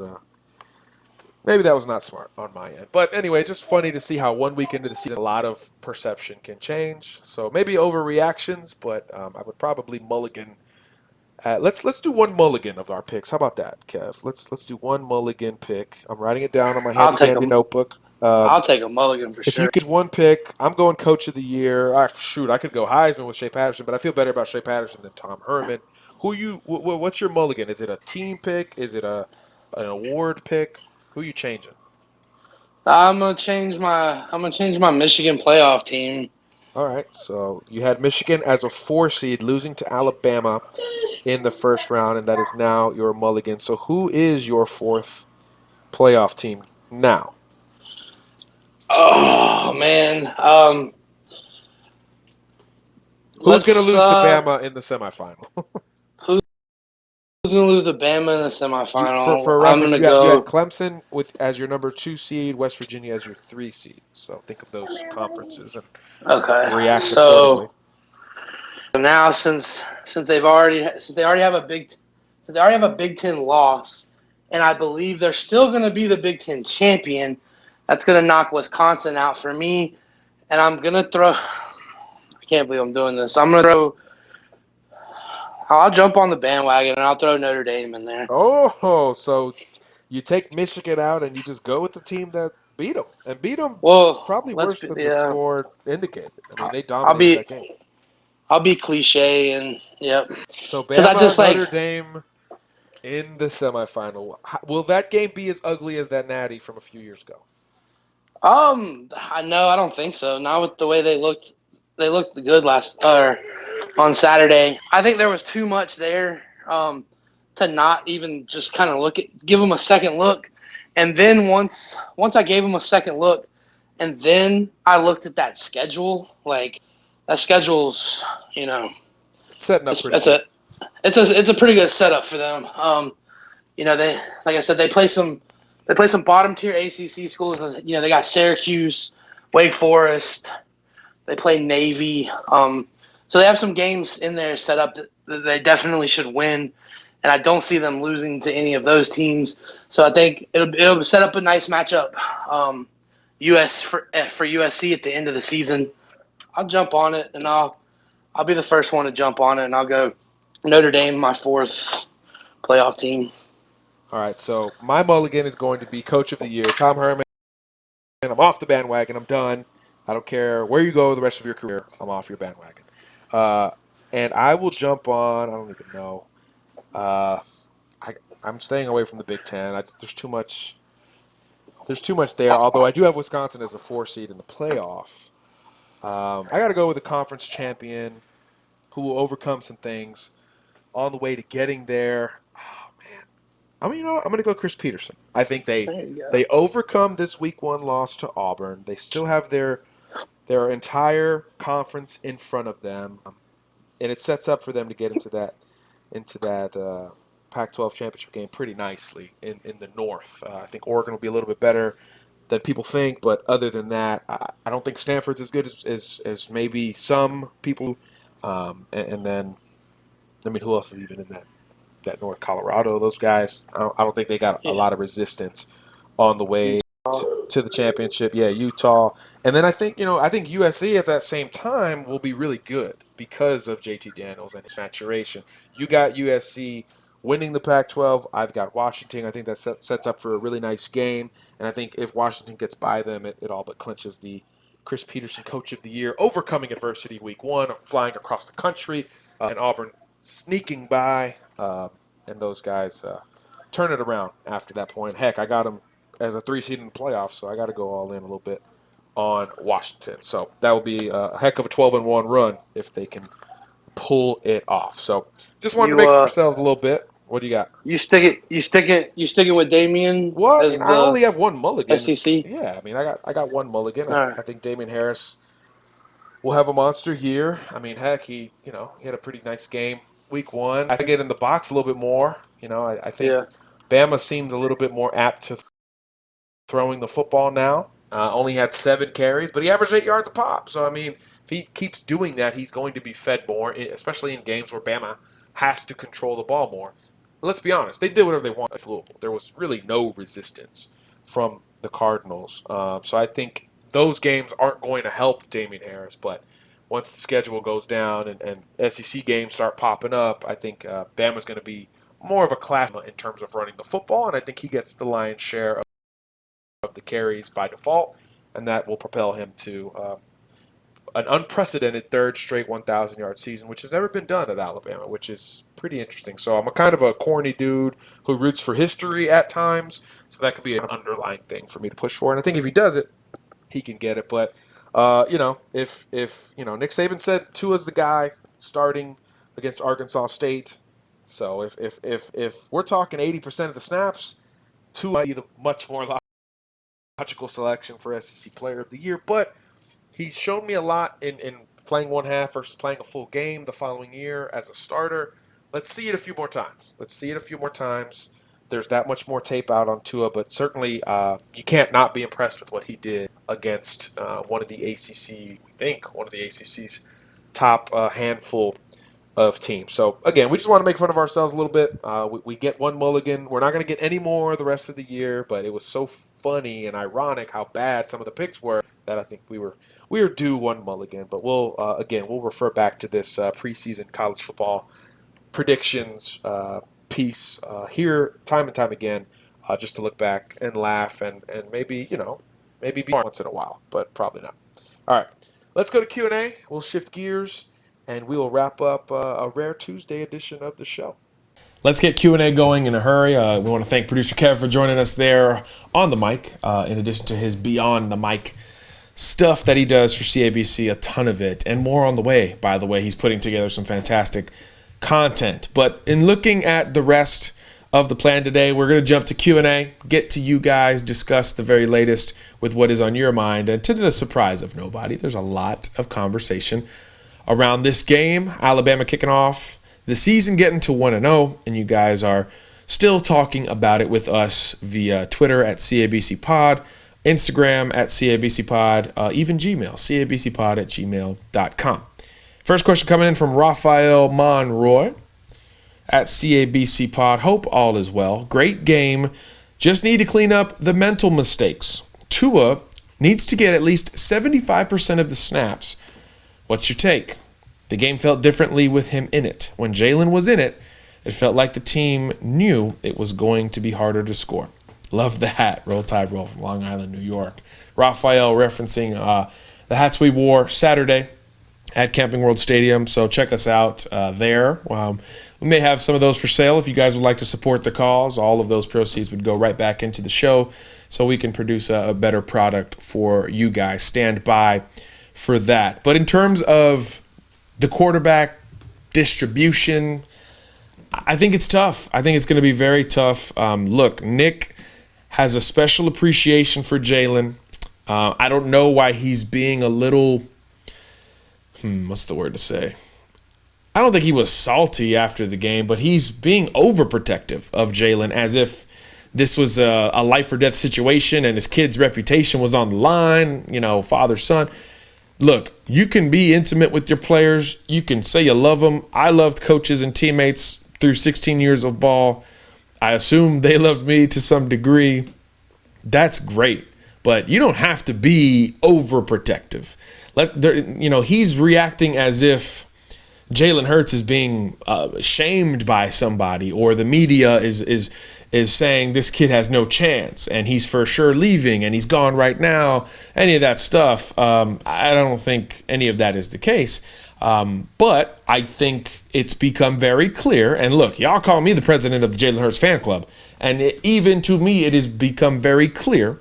not smart on my end. But anyway, just funny to see how 1 week into the season, a lot of perception can change. So maybe overreactions, but I would probably mulligan. Let's do one mulligan of our picks. How about that, Kev? Let's do one mulligan pick. I'm writing it down on my handy notebook. I'll take a mulligan for If sure. you get one pick, I'm going Coach of the Year. I could go Heisman with Shea Patterson, but I feel better about Shea Patterson than Tom Herman. What's your mulligan? Is it a team pick? Is it an award pick? Who are you changing? I'm gonna change my Michigan playoff team. All right, so you had Michigan as a 4 seed, losing to Alabama in the first round, and that is now your mulligan. So who is your fourth playoff team now? Oh man. Who's going to Let's lose to Bama in the semifinal? who's gonna lose to Bama in the You, semifinal? for I'm reference, gonna you had go. Clemson as your number 2 seed, West Virginia as your 3 seed. So think of those conferences and Okay. react accordingly. So now since they already have a Big Ten loss, and I believe they're still gonna be the Big Ten champion. That's gonna knock Wisconsin out for me, and I'm gonna throw. I can't believe I'm doing this. I'm gonna throw. I'll jump on the bandwagon and I'll throw Notre Dame in there. Oh, so you take Michigan out and you just go with the team that beat them Well, probably worse than the yeah. score indicated. I mean, they I'll dominated be that game. I'll be cliche and yep. So Because I Bama, just Notre Dame in the semifinal. Will that game be as ugly as that Natty from a few years ago? I know I don't think so. Not with the way they looked. They looked good on Saturday. I think there was too much there to not even just kind of give them a second look. And then once I gave them a second look, and then I looked at that schedule, like that schedule's, It's setting up pretty it's good. a pretty good setup for them. They like I said, they play some bottom tier ACC schools. They got Syracuse, Wake Forest. They play Navy. So they have some games in there set up that they definitely should win, and I don't see them losing to any of those teams. So I think it'll set up a nice matchup. US for USC at the end of the season. I'll jump on it, and I'll be the first one to jump on it, and I'll go Notre Dame, my fourth playoff team. All right, so my mulligan is going to be Coach of the Year, Tom Herman. I'm off the bandwagon. I'm done. I don't care where you go the rest of your career. I'm off your bandwagon. Uh, and I will jump on. I don't even know. Uh, I'm staying away from the Big Ten. There's too much. There's too much there. Although I do have Wisconsin as a 4 seed in the playoff. I got to go with a conference champion who will overcome some things on the way to getting there. Oh man, I'm going to go Chris Peterson. I think they overcome this week 1 loss to Auburn. They still have their entire conference in front of them, and it sets up for them to get into that Pac-12 championship game pretty nicely in the North. I think Oregon will be a little bit better than people think, but other than that, I don't think Stanford's as good as maybe some people. And then, I mean, who else is even in that North? Colorado, those guys. I don't think they got a lot of resistance on the way to the championship. Yeah, Utah. And then I think USC at that same time will be really good because of JT Daniels and his maturation. You got USC winning the Pac-12. I've got Washington. I think that sets up for a really nice game. And I think if Washington gets by them, it all but clinches the Chris Peterson Coach of the Year, overcoming adversity week 1, flying across the country, and Auburn sneaking by, and those guys turn it around after that point. Heck, I got them as a 3 seed in the playoffs, so I got to go all in a little bit on Washington. So that will be a heck of a 12-1 run if they can pull it off. So just wanted to You make ourselves a little bit. What do you got? you sticking with Damien Well, I as mean, I the only have one mulligan. SEC. Yeah, I mean, I got one mulligan. All right. I think Damian Harris will have a monster year. I mean, heck, he had a pretty nice game week 1. I get in the box a little bit more. I think Yeah. Bama seems a little bit more apt to throwing the football now. Only had 7 carries, but he averaged 8 yards a pop. So, I mean, if he keeps doing that, he's going to be fed more, especially in games where Bama has to control the ball more. Let's be honest, they did whatever they wanted against Louisville. There was really no resistance from the Cardinals. So I think those games aren't going to help Damian Harris, but once the schedule goes down and SEC games start popping up, I think Bama's going to be more of a class in terms of running the football, and I think he gets the lion's share of the carries by default, and that will propel him to an unprecedented third straight 1,000-yard season, which has never been done at Alabama, which is pretty interesting. So I'm a kind of a corny dude who roots for history at times, so that could be an underlying thing for me to push for. And I think if he does it, he can get it. But if Nick Saban said Tua's the guy starting against Arkansas State, so if we're talking 80% of the snaps, Tua might be the much more logical selection for SEC Player of the Year. But he's shown me a lot in playing one half versus playing a full game the following year as a starter. Let's see it a few more times. There's that much more tape out on Tua, but certainly you can't not be impressed with what he did against one of the ACC's top handful of teams. So, again, we just want to make fun of ourselves a little bit. We get one mulligan. We're not going to get any more the rest of the year, but it was so funny and ironic how bad some of the picks were that I think we were due one mulligan. But we'll refer back to this preseason college football predictions piece here time and time again, just to look back and laugh and maybe be once in a while, but probably not. All right, let's go to Q&A. We'll shift gears and we will wrap up a rare Tuesday edition of the show. Let's get Q&A going in a hurry. We want to thank producer Kev for joining us there on the mic, in addition to his beyond the mic stuff that he does for CABC, a ton of it, and more on the way. By the way, he's putting together some fantastic content. But in looking at the rest of the plan today, we're going to jump to Q&A, get to you guys, discuss the very latest with what is on your mind, and to the surprise of nobody, there's a lot of conversation around this game. Alabama kicking off the season, getting to 1-0, and you guys are still talking about it with us via Twitter at CABC Pod, Instagram at CABC Pod, even Gmail, cabcpod@gmail.com. First question coming in from Raphael Monroy at CABC Pod. Hope all is well. Great game. Just need to clean up the mental mistakes. Tua needs to get at least 75% of the snaps. What's your take? The game felt differently with him in it. When Jalen was in it, it felt like the team knew it was going to be harder to score. Love the hat. Roll Tide Roll from Long Island, New York. Raphael referencing the hats we wore Saturday at Camping World Stadium. So check us out there. We may have some of those for sale if you guys would like to support the cause. All of those proceeds would go right back into the show so we can produce a better product for you guys. Stand by for that. But in terms of the quarterback distribution, I think it's tough. I think it's going to be very tough. Look, Nick has a special appreciation for Jalen. I don't know why he's being a little, what's the word to say? I don't think he was salty after the game, but he's being overprotective of Jalen as if this was a life or death situation and his kid's reputation was on the line, father, son. Look, you can be intimate with your players. You can say you love them. I loved coaches and teammates through 16 years of ball. I assume they loved me to some degree. That's great. But you don't have to be overprotective. He's reacting as if Jalen Hurts is being shamed by somebody, or the media is saying this kid has no chance and he's for sure leaving and he's gone right now. Any of that stuff, I don't think any of that is the case. But I think it's become very clear. And look, y'all call me the president of the Jalen Hurts fan club. And even to me, it has become very clear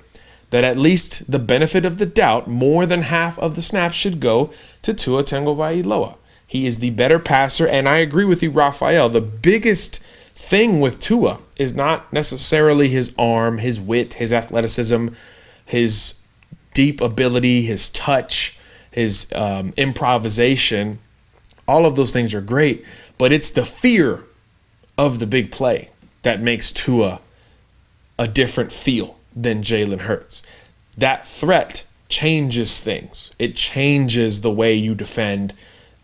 that at least the benefit of the doubt, more than half of the snaps should go to Tua Tagovailoa. He is the better passer. And I agree with you, Raphael. The biggest thing with Tua is not necessarily his arm, his wit, his athleticism, his deep ability, his touch, his improvisation. All of those things are great, but it's the fear of the big play that makes Tua a different feel than Jalen Hurts. That threat changes things. It changes the way you defend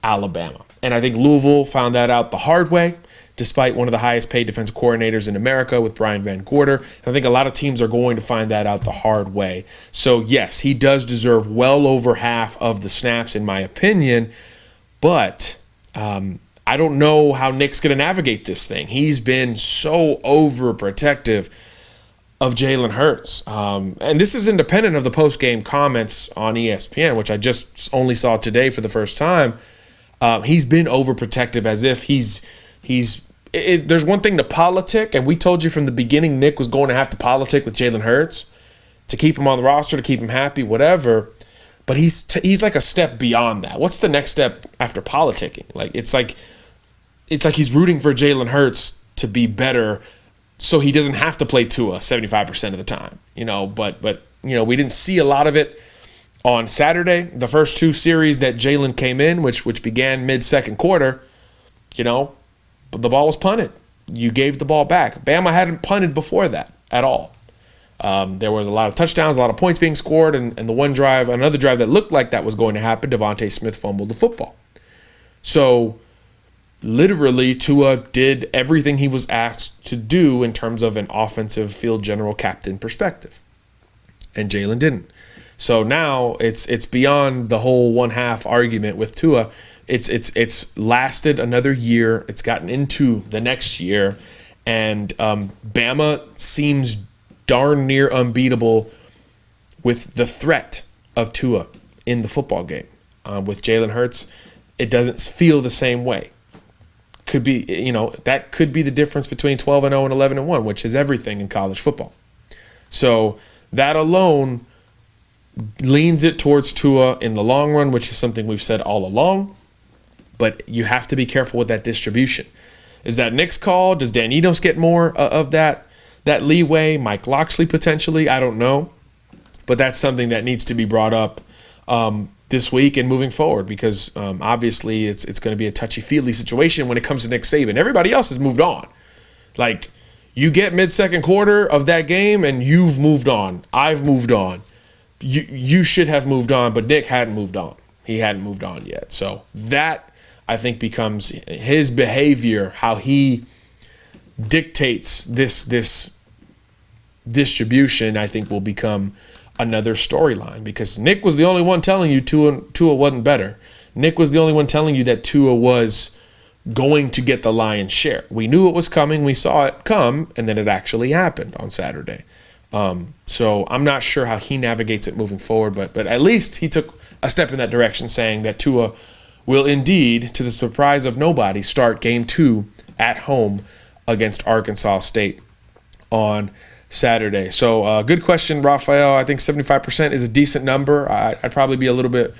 Alabama. And I think Louisville found that out the hard way, despite one of the highest paid defensive coordinators in America with Brian Van Gorder. And I think a lot of teams are going to find that out the hard way. So, yes, he does deserve well over half of the snaps, in my opinion. But I don't know how Nick's going to navigate this thing. He's been so overprotective of Jalen Hurts. And this is independent of the post-game comments on ESPN, which I just only saw today for the first time. He's been overprotective, as if there's one thing to politic, and we told you from the beginning Nick was going to have to politic with Jalen Hurts to keep him on the roster, to keep him happy, whatever. But he's like a step beyond that. What's the next step after politicking? It's like he's rooting for Jalen Hurts to be better, so he doesn't have to play Tua 75% of the time. But we didn't see a lot of it on Saturday. The first two series that Jalen came in, which began mid-second quarter, but the ball was punted. You gave the ball back. Bama hadn't punted before that at all. There was a lot of touchdowns, a lot of points being scored, and the another drive that looked like that was going to happen, Devontae Smith fumbled the football. So literally, Tua did everything he was asked to do in terms of an offensive field general captain perspective, and Jalen didn't. So now it's beyond the whole one-half argument with Tua. It's lasted another year. It's gotten into the next year, and Bama seems darn near unbeatable with the threat of Tua in the football game. With Jalen Hurts, it doesn't feel the same way. Could be, that could be the difference between 12-0 and 11-1, which is everything in college football. So that alone leans it towards Tua in the long run, which is something we've said all along. But you have to be careful with that distribution. Is that Nick's call? Does Dan Enos get more of that leeway? Mike Locksley potentially? I don't know. But that's something that needs to be brought up this week and moving forward, because obviously it's going to be a touchy-feely situation when it comes to Nick Saban. Everybody else has moved on. Like, you get mid-second quarter of that game and you've moved on. I've moved on. You should have moved on, but Nick hadn't moved on. He hadn't moved on yet. So that, I think, becomes his behavior, how he dictates this distribution, I think will become another storyline, because Nick was the only one telling you Tua wasn't better. Nick was the only one telling you that Tua was going to get the lion's share. We knew it was coming. We saw it come, and then it actually happened on Saturday. So I'm not sure how he navigates it moving forward, but at least he took a step in that direction, saying that Tua will indeed, to the surprise of nobody, start game 2 at home against Arkansas State on Saturday. So good question, Raphael. I think 75% is a decent number. I'd probably be a little bit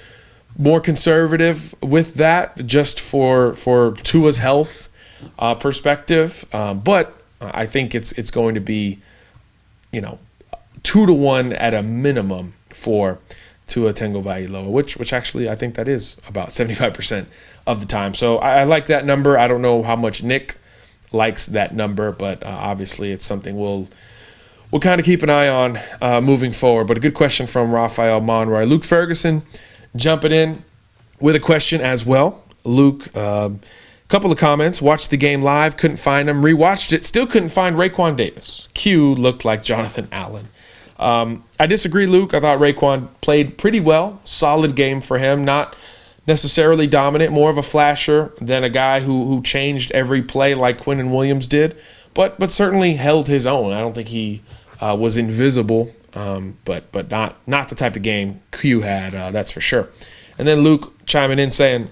more conservative with that, just for Tua's health perspective. But I think it's going to be 2-1 at a minimum for Tua Tagovailoa, which actually I think that is about 75% of the time. So I like that number. I don't know how much Nick likes that number, but obviously it's something we'll kind of keep an eye on moving forward. But a good question from Raphael Monroy. Luke Ferguson jumping in with a question as well. Luke, couple of comments. Watched the game live, couldn't find him. Rewatched it, still couldn't find Raekwon Davis. Q looked like Jonathan Allen. I disagree, Luke. I thought Raekwon played pretty well. Solid game for him. Not necessarily dominant, more of a flasher than a guy who changed every play like Quinnen Williams did, but certainly held his own. I don't think he was invisible, but not the type of game Q had, that's for sure. And then Luke chiming in saying,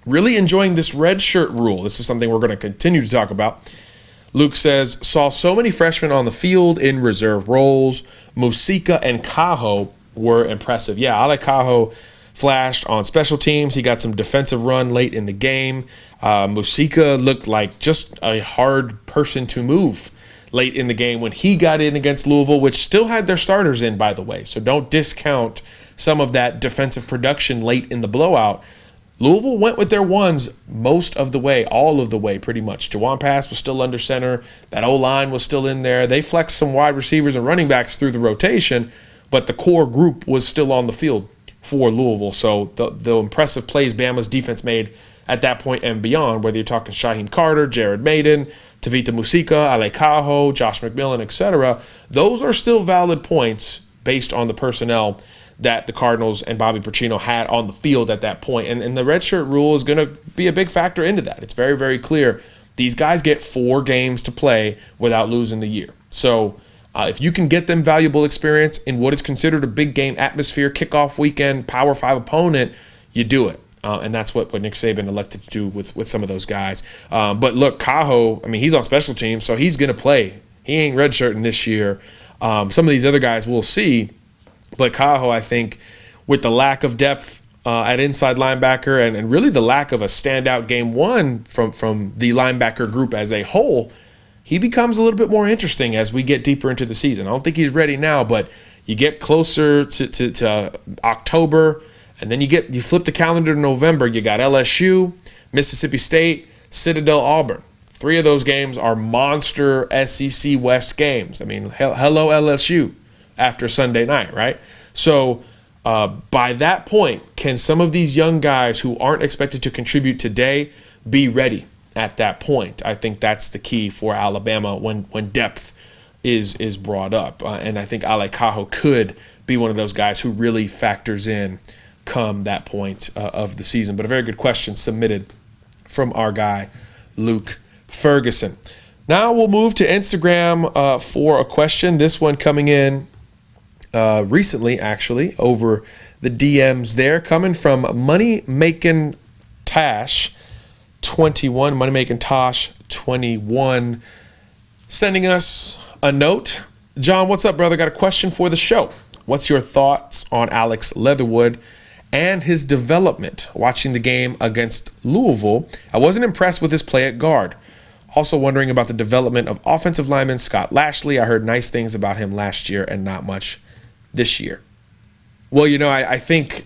really enjoying this red shirt rule. This is something we're going to continue to talk about. Luke says, saw so many freshmen on the field in reserve roles. Musika and Cajo were impressive. Yeah, Ale Cajo flashed on special teams. He got some defensive run late in the game. Musika looked like just a hard person to move late in the game when he got in against Louisville, which still had their starters in, by the way. So don't discount some of that defensive production late in the blowout. Louisville went with their ones most of the way, all of the way pretty much. Jawan Pass was still under center. That O-line was still in there. They flexed some wide receivers and running backs through the rotation, but the core group was still on the field for Louisville. So the impressive plays Bama's defense made at that point and beyond, whether you're talking Shaheem Carter, Jared Maiden, Tavita Musika, Ale Cajo, Josh McMillan, etc., those are still valid points based on the personnel that the Cardinals and Bobby Petrino had on the field at that point. And the redshirt rule is going to be a big factor into that. It's very, very clear. These guys get 4 games to play without losing the year. So If you can get them valuable experience in what is considered a big game atmosphere, kickoff weekend, Power 5 opponent, you do it. And that's what Nick Saban elected to do with some of those guys. But look, Cajo, I mean, he's on special teams, so he's going to play. He ain't redshirting this year. Some of these other guys we'll see. But Cajo, I think, with the lack of depth at inside linebacker and really the lack of a standout game one from the linebacker group as a whole, he becomes a little bit more interesting as we get deeper into the season. I don't think he's ready now, but you get closer to October, and then you flip the calendar to November. You got LSU, Mississippi State, Citadel, Auburn. 3 of those games are monster SEC West games. I mean, hello LSU after Sunday night, right? So by that point, can some of these young guys who aren't expected to contribute today be ready at that point? I think that's the key for Alabama when depth is brought up. And I think Ale Cajo could be one of those guys who really factors in come that point of the season. But a very good question submitted from our guy, Luke Ferguson. Now we'll move to Instagram for a question. This one coming in recently, actually, over the DMs there, coming from Money Making Tash 21, Money Making Tosh 21, sending us a note. John, what's up, brother? Got a question for the show. What's your thoughts on Alex Leatherwood and his development watching the game against Louisville? I wasn't impressed with his play at guard. Also wondering about the development of offensive lineman Scott Lashley. I heard nice things about him last year and not much this year. Well, I think,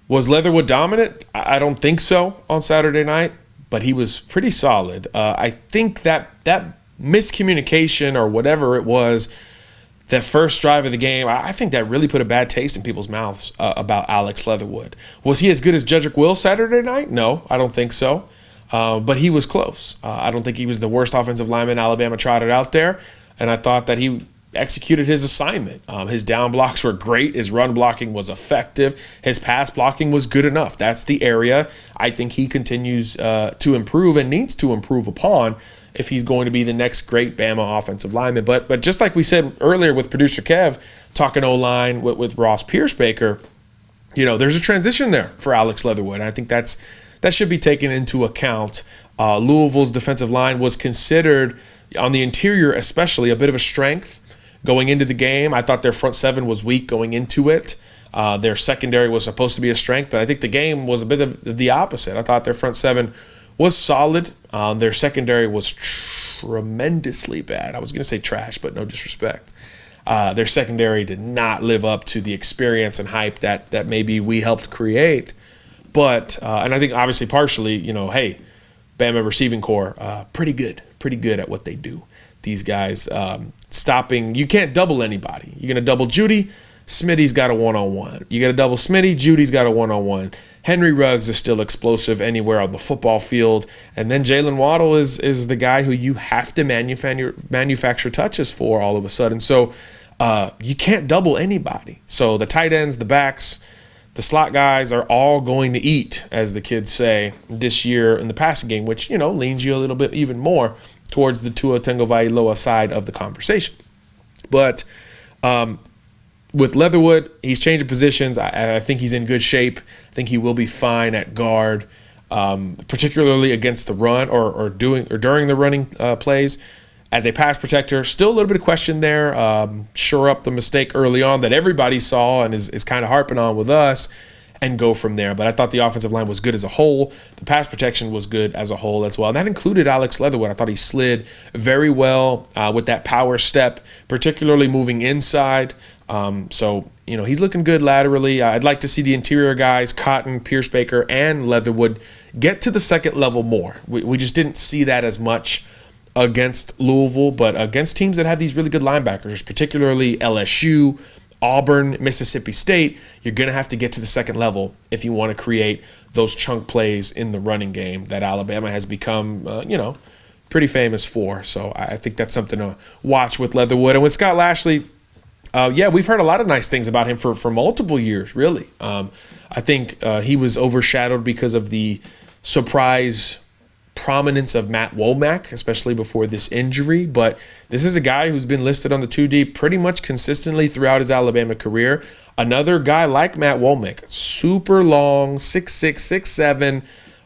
was Leatherwood dominant? I don't think so on Saturday night, but he was pretty solid. I think that miscommunication or whatever it was, that first drive of the game, I think that really put a bad taste in people's mouths about Alex Leatherwood. Was he as good as Jedrick Wills Saturday night? No, I don't think so. But he was close. I don't think he was the worst offensive lineman Alabama trotted out there, and I thought that he executed his assignment. His down blocks were great. His run blocking was effective. His pass blocking was good enough. That's the area I think he continues to improve and needs to improve upon if he's going to be the next great Bama offensive lineman. But just like we said earlier with producer Kev talking O-line with Ross Piercebaker, there's a transition there for Alex Leatherwood. And I think that should be taken into account. Louisville's defensive line was considered, on the interior especially, a bit of a strength going into the game. I thought their front seven was weak going into it. Their secondary was supposed to be a strength, but I think the game was a bit of the opposite. I thought their front seven was solid. Their secondary was tremendously bad. I was going to say trash, but no disrespect. Their secondary did not live up to the experience and hype that maybe we helped create. But, and I think obviously partially, hey, Bama receiving corps, pretty good at what they do. These guys stopping, you can't double anybody. You're going to double Judy, Smitty's got a one-on-one. You got to double Smitty, Judy's got a one-on-one. Henry Ruggs is still explosive anywhere on the football field. And then Jalen Waddle is the guy who you have to manufacture touches for all of a sudden. So you can't double anybody. So the tight ends, the backs, the slot guys are all going to eat, as the kids say, this year in the passing game, which, leans you a little bit even more towards the Tua Tagovailoa side of the conversation. But with Leatherwood, he's changing positions. I think he's in good shape. I think he will be fine at guard, particularly against the run or during the running plays. As a pass protector, still a little bit of question there. Shore up the mistake early on that everybody saw and is kind of harping on with us, and go from there. But I thought the offensive line was good as a whole. The pass protection was good as a whole as well. And that included Alex Leatherwood. I thought he slid very well with that power step, particularly moving inside. So he's looking good laterally. I'd like to see the interior guys, Cotton, Piercebaker, and Leatherwood, get to the second level more. We just didn't see that as much against Louisville, but against teams that have these really good linebackers, particularly LSU, Auburn, Mississippi State, you're going to have to get to the second level if you want to create those chunk plays in the running game that Alabama has become, pretty famous for. So I think that's something to watch with Leatherwood. And with Scott Lashley, we've heard a lot of nice things about him for multiple years, really. I think he was overshadowed because of the surprise prominence of Matt Womack, especially before this injury, but this is a guy who's been listed on the 2D pretty much consistently throughout his Alabama career. Another guy like Matt Womack, super long, 6'6", 6'7",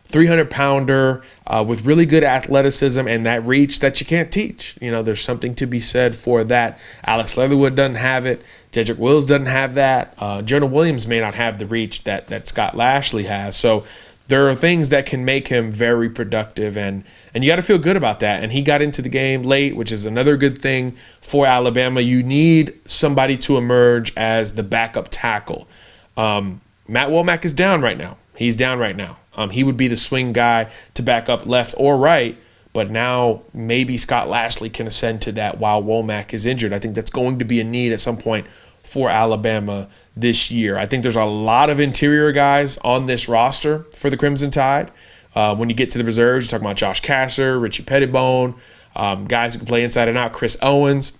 300-pounder with really good athleticism and that reach that you can't teach. You know, there's something to be said for that. Alex Leatherwood doesn't have it. Jedrick Wills doesn't have that. Jonah Williams may not have the reach that Scott Lashley has. So there are things that can make him very productive, and you got to feel good about that. And he got into the game late, which is another good thing for Alabama. You need somebody to emerge as the backup tackle. Matt Womack is down right now. He's down right now. He would be the swing guy to back up left or right, but now maybe Scott Lashley can ascend to that while Womack is injured. I think that's going to be a need at some point for Alabama this year. I think there's a lot of interior guys on this roster for the Crimson Tide. When you get to the reserves, you're talking about Josh Kasser, Richie Pettibone, guys who can play inside and out, Chris Owens.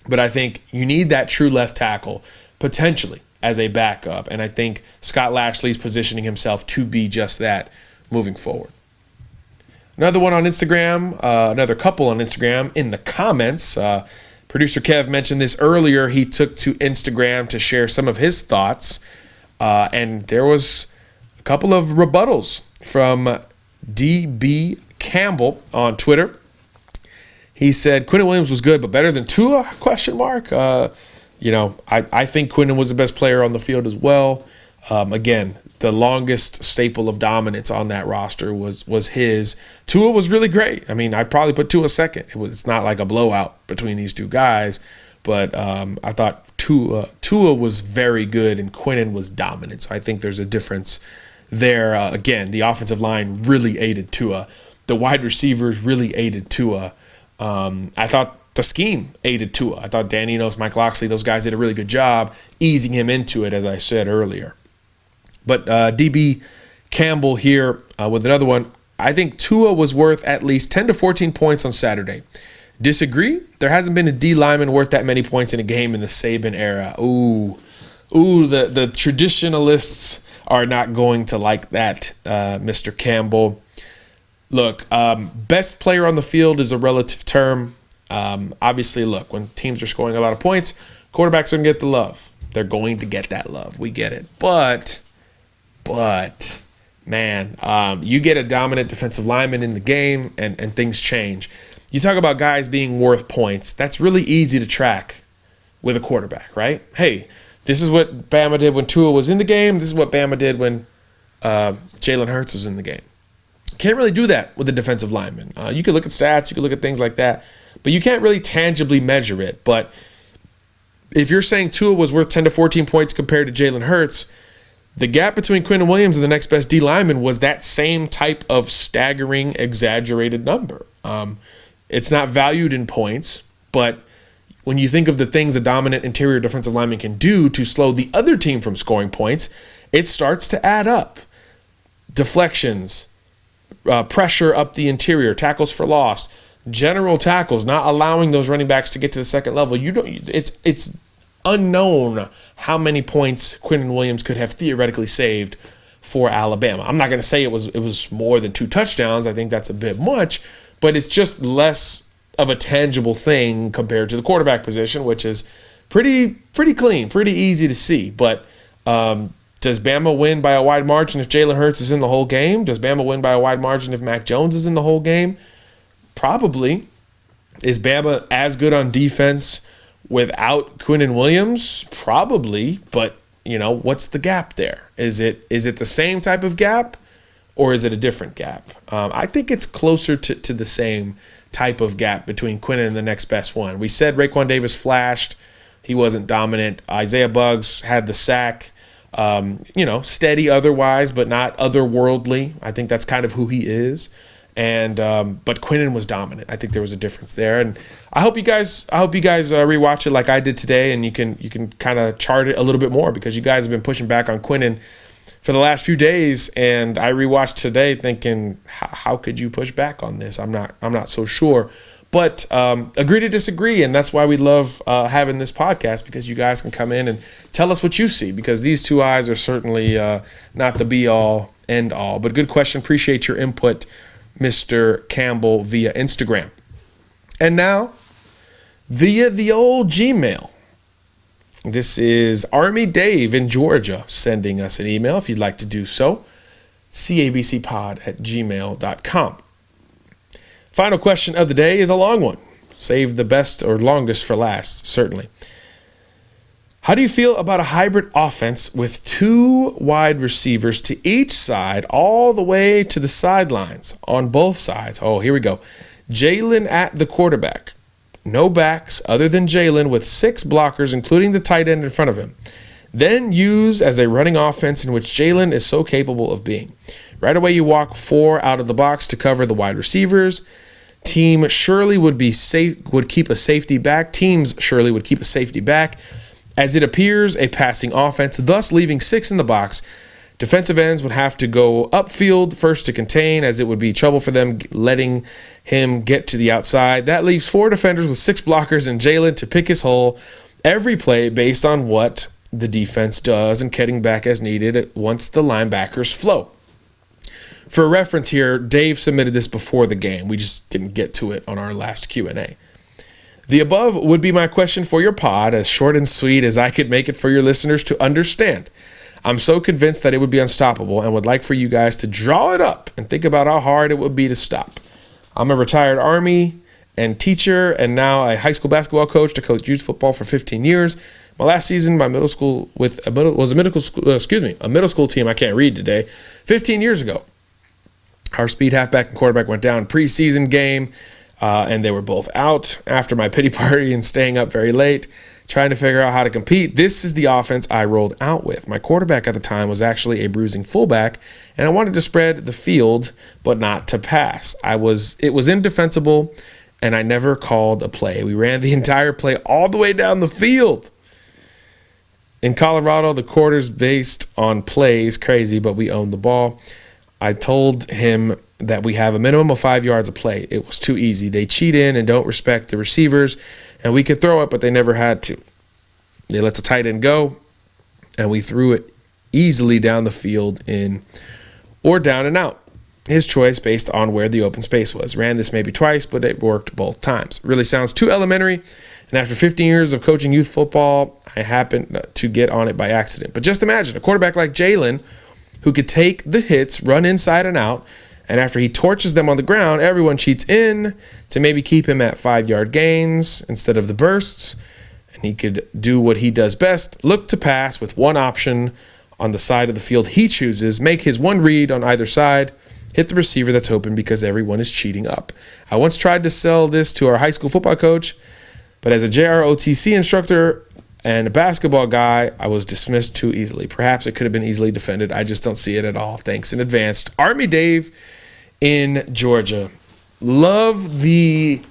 But I think you need that true left tackle potentially as a backup. And I think Scott Lashley's positioning himself to be just that moving forward. Another one on Instagram, another couple on Instagram in the comments. Producer Kev mentioned this earlier. He took to Instagram to share some of his thoughts. And there was a couple of rebuttals from DB Campbell on Twitter. He said, Quinnen Williams was good, but better than Tua? ? I think Quinnen was the best player on the field as well. Again, the longest staple of dominance on that roster was his. Tua was really great. I mean, I'd probably put Tua second. It's not like a blowout between these two guys, but I thought Tua was very good and Quinnen was dominant. So I think there's a difference there. Again, the offensive line really aided Tua. The wide receivers really aided Tua. I thought the scheme aided Tua. I thought Dan Enos, Mike Loxley, those guys did a really good job easing him into it, as I said earlier. But DB Campbell here with another one. I think Tua was worth at least 10 to 14 points on Saturday. Disagree? There hasn't been a D lineman worth that many points in a game in the Saban era. The traditionalists are not going to like that, Mr. Campbell. Look, best player on the field is a relative term. Obviously, look, when teams are scoring a lot of points, quarterbacks are going to get the love. They're going to get that love. We get it. But man, you get a dominant defensive lineman in the game and things change. You talk about guys being worth points. That's really easy to track with a quarterback, right? Hey, this is what Bama did when Tua was in the game. This is what Bama did when Jalen Hurts was in the game. Can't really do that with a defensive lineman. You can look at stats, you can look at things like that, but you can't really tangibly measure it. But if you're saying Tua was worth 10 to 14 points compared to Jalen Hurts, the gap between Quinnen Williams and the next best D lineman was that same type of staggering, exaggerated number. It's not valued in points, but when you think of the things a dominant interior defensive lineman can do to slow the other team from scoring points, it starts to add up. Deflections, pressure up the interior, tackles for loss, general tackles, not allowing those running backs to get to the second level. It's unknown how many points Quinnen Williams could have theoretically saved for Alabama. I'm not going to say it was more than 2 touchdowns. I think that's a bit much, but it's just less of a tangible thing compared to the quarterback position, which is pretty clean, pretty easy to see. But does Bama win by a wide margin if Jalen Hurts is in the whole game? Does Bama win by a wide margin if Mac Jones is in the whole game? Probably. Is Bama as good on defense without Quinnen Williams? Probably. But, what's the gap there? Is it the same type of gap or is it a different gap? I think it's closer to the same type of gap between Quinnen and the next best one. We said Raekwon Davis flashed. He wasn't dominant. Isaiah Buggs had the sack. Steady otherwise, but not otherworldly. I think that's kind of who he is. And but Quinnen was dominant. I think there was a difference there. And I hope you guys rewatch it like I did today, and you can kind of chart it a little bit more because you guys have been pushing back on Quinnen for the last few days, and I rewatched today thinking, how could you push back on this? I'm not so sure. But agree to disagree, and that's why we love having this podcast, because you guys can come in and tell us what you see, because these two eyes are certainly not the be-all, end-all. But good question. Appreciate your input Mr. Campbell via Instagram. And now, via the old Gmail. This is Army Dave in Georgia sending us an email if you'd like to do so. cabcpod@gmail.com. Final question of the day is a long one. Save the best or longest for last, certainly. How do you feel about a hybrid offense with 2 wide receivers to each side all the way to the sidelines on both sides? Oh, here we go. Jalen at the quarterback. No backs other than Jalen with 6 blockers, including the tight end in front of him. Then use as a running offense in which Jalen is so capable of being. Right away, you walk 4 out of the box to cover the wide receivers. Teams surely would keep a safety back. As it appears, a passing offense, thus leaving 6 in the box. Defensive ends would have to go upfield first to contain, as it would be trouble for them letting him get to the outside. That leaves 4 defenders with 6 blockers and Jalen to pick his hole every play based on what the defense does and getting back as needed once the linebackers flow. For reference here, Dave submitted this before the game. We just didn't get to it on our last Q&A. The above would be my question for your pod, as short and sweet as I could make it for your listeners to understand. I'm so convinced that it would be unstoppable and would like for you guys to draw it up and think about how hard it would be to stop. I'm a retired Army and teacher and now a high school basketball coach to coach youth football for 15 years. My last season, my middle school was a middle school team. I can't read today. 15 years ago, our speed halfback and quarterback went down preseason game, and they were both out after my pity party and staying up very late, trying to figure out how to compete. This is the offense I rolled out with. My quarterback at the time was actually a bruising fullback, and I wanted to spread the field, but not to pass. It was indefensible, and I never called a play. We ran the entire play all the way down the field. In Colorado, the quarters based on plays, crazy, but we owned the ball. I told him that we have a minimum of 5 yards of play. It was too easy. They cheat in and don't respect the receivers, and we could throw it, but they never had to. They let the tight end go, and we threw it easily down the field or down and out. His choice based on where the open space was. Ran this maybe twice, but it worked both times. Really sounds too elementary, and after 15 years of coaching youth football, I happened to get on it by accident. But just imagine a quarterback like Jalen who could take the hits, run inside and out, and after he torches them on the ground, everyone cheats in to maybe keep him at 5-yard gains instead of the bursts, and he could do what he does best, look to pass with one option on the side of the field he chooses, make his one read on either side, hit the receiver that's open because everyone is cheating up. I once tried to sell this to our high school football coach, but as a JROTC instructor and a basketball guy, I was dismissed too easily. Perhaps it could have been easily defended. I just don't see it at all. Thanks in advance. Army Dave in Georgia. Love the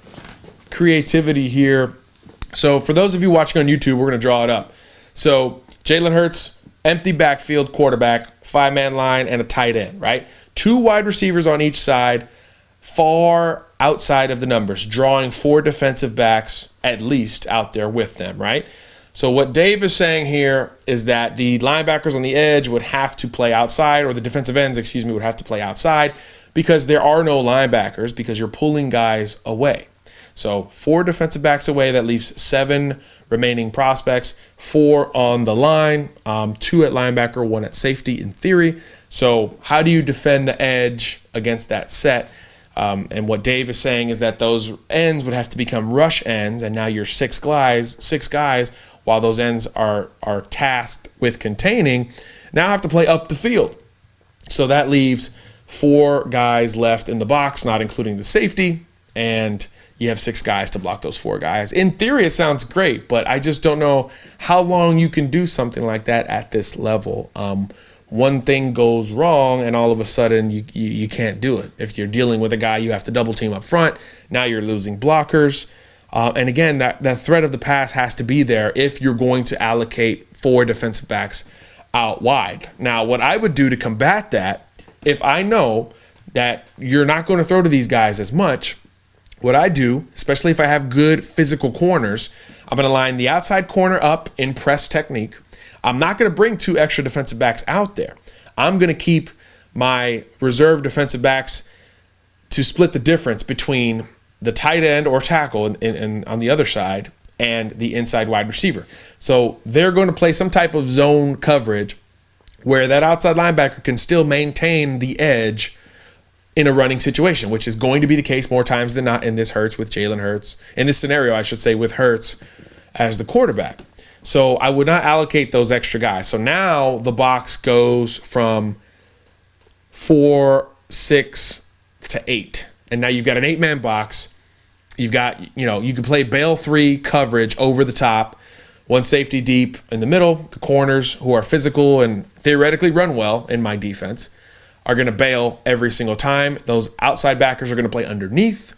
creativity here. So for those of you watching on YouTube, we're going to draw it up. So Jalen Hurts, empty backfield quarterback, 5-man line, and a tight end, right? 2 wide receivers on each side, far outside of the numbers, drawing 4 defensive backs at least out there with them, right? So what Dave is saying here is that the linebackers on the edge would have to play outside, or the defensive ends, would have to play outside because there are no linebackers because you're pulling guys away. So 4 defensive backs away, that leaves 7 remaining prospects, 4 on the line, 2 at linebacker, 1 at safety in theory. So how do you defend the edge against that set? And what Dave is saying is that those ends would have to become rush ends, and now you're 6 guys, while those ends are tasked with containing, now have to play up the field. So that leaves 4 guys left in the box, not including the safety, and you have 6 guys to block those 4 guys. In theory, it sounds great, but I just don't know how long you can do something like that at this level. One thing goes wrong, and all of a sudden you can't do it. If you're dealing with a guy you have to double team up front, now you're losing blockers. And again, that threat of the pass has to be there if you're going to allocate 4 defensive backs out wide. Now, what I would do to combat that, if I know that you're not going to throw to these guys as much, what I do, especially if I have good physical corners, I'm going to line the outside corner up in press technique. I'm not going to bring 2 extra defensive backs out there. I'm going to keep my reserve defensive backs to split the difference between the tight end or tackle and on the other side and the inside wide receiver. So they're going to play some type of zone coverage where that outside linebacker can still maintain the edge in a running situation, which is going to be the case more times than not in this Jalen Hurts. In this scenario, I should say, with Hurts as the quarterback. So I would not allocate those extra guys. So now the box goes from 4, 6 to 8. And now you've got an 8-man box. You've got, you can play bail 3 coverage over the top, 1 safety deep in the middle. The corners, who are physical and theoretically run well in my defense, are going to bail every single time. Those outside backers are going to play underneath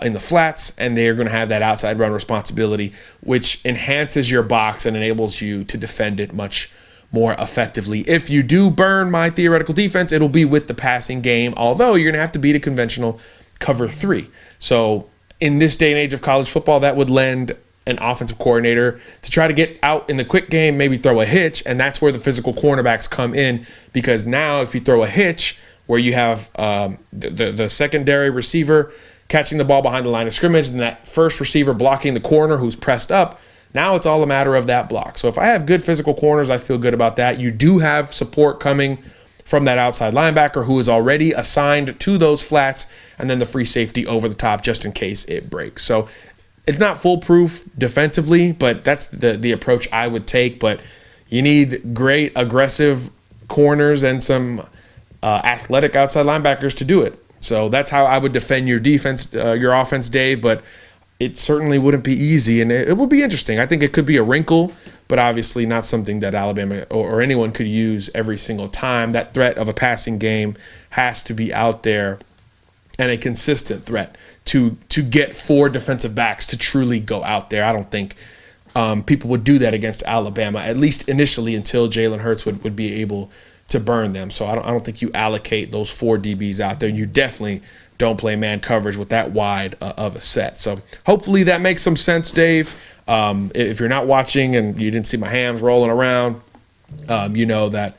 in the flats, and they're going to have that outside run responsibility, which enhances your box and enables you to defend it much more effectively. If you do burn my theoretical defense, it'll be with the passing game, although you're going to have to beat a conventional cover 3. So in this day and age of college football, that would lend an offensive coordinator to try to get out in the quick game, maybe throw a hitch, and that's where the physical cornerbacks come in, because now if you throw a hitch where you have the secondary receiver catching the ball behind the line of scrimmage and that first receiver blocking the corner who's pressed up, now it's all a matter of that block. So if I have good physical corners, I feel good about that. You do have support coming from that outside linebacker who is already assigned to those flats, and then the free safety over the top just in case it breaks. So it's not foolproof defensively, but that's the approach I would take. But you need great aggressive corners and some athletic outside linebackers to do it. So that's how I would defend your defense, your offense, Dave. But it certainly wouldn't be easy, and it will be interesting. I think it could be a wrinkle, but obviously not something that Alabama or anyone could use every single time. That threat of a passing game has to be out there, and a consistent threat to get 4 defensive backs to truly go out there. I don't think people would do that against Alabama, at least initially, until Jalen Hurts would be able to burn them. So I don't think you allocate those 4 DBs out there. You definitely don't play man coverage with that wide of a set. So hopefully that makes some sense, Dave. If you're not watching and you didn't see my hands rolling around, you know that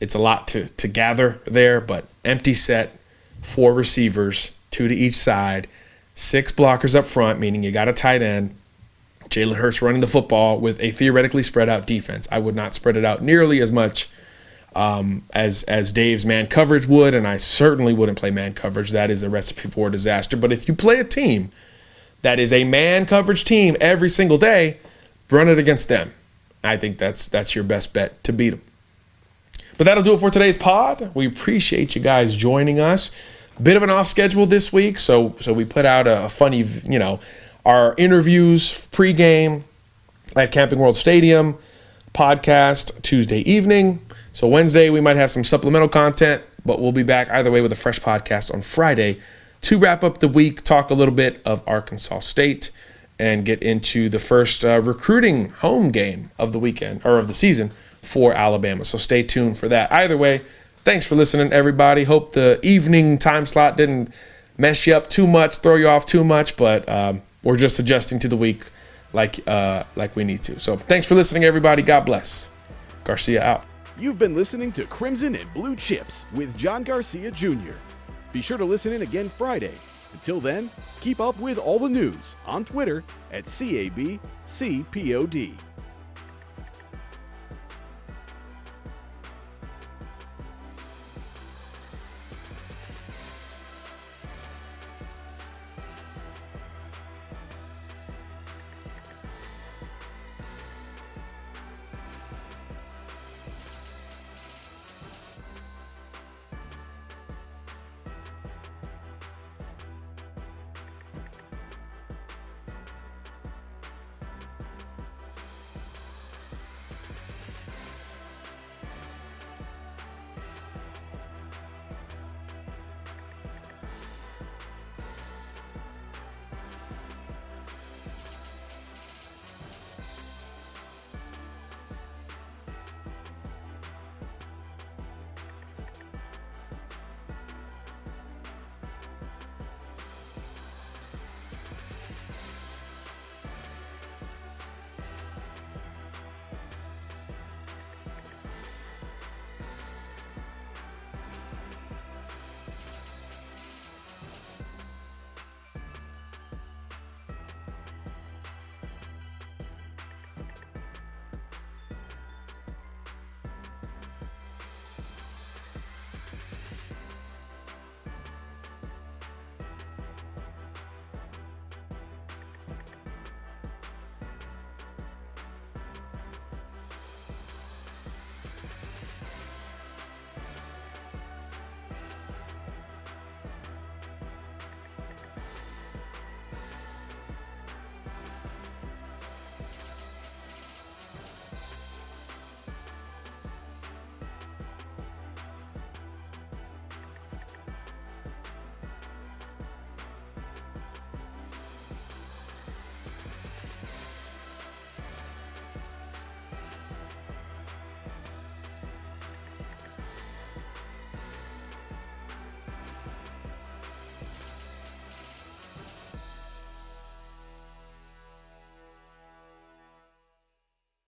it's a lot to gather there, but empty set, 4 receivers, 2 to each side, 6 blockers up front, meaning you got a tight end, Jalen Hurts running the football with a theoretically spread out defense. I would not spread it out nearly as much as Dave's man coverage would, and I certainly wouldn't play man coverage. That is a recipe for disaster. But if you play a team that is a man coverage team every single day, run it against them. I think that's your best bet to beat them. But that'll do it for today's pod. We appreciate you guys joining us. A bit of an off schedule this week, so we put out a funny, our interviews pregame at Camping World Stadium podcast Tuesday evening. So Wednesday we might have some supplemental content, but we'll be back either way with a fresh podcast on Friday to wrap up the week, talk a little bit of Arkansas State, and get into the first recruiting home game of the weekend or of the season for Alabama. So stay tuned for that. Either way, thanks for listening, everybody. Hope the evening time slot didn't mess you up too much, throw you off too much, but we're just adjusting to the week like we need to. So thanks for listening, everybody. God bless. Garcia out. You've been listening to Crimson and Blue Chips with John Garcia Jr. Be sure to listen in again Friday. Until then, keep up with all the news on Twitter at CABCPOD.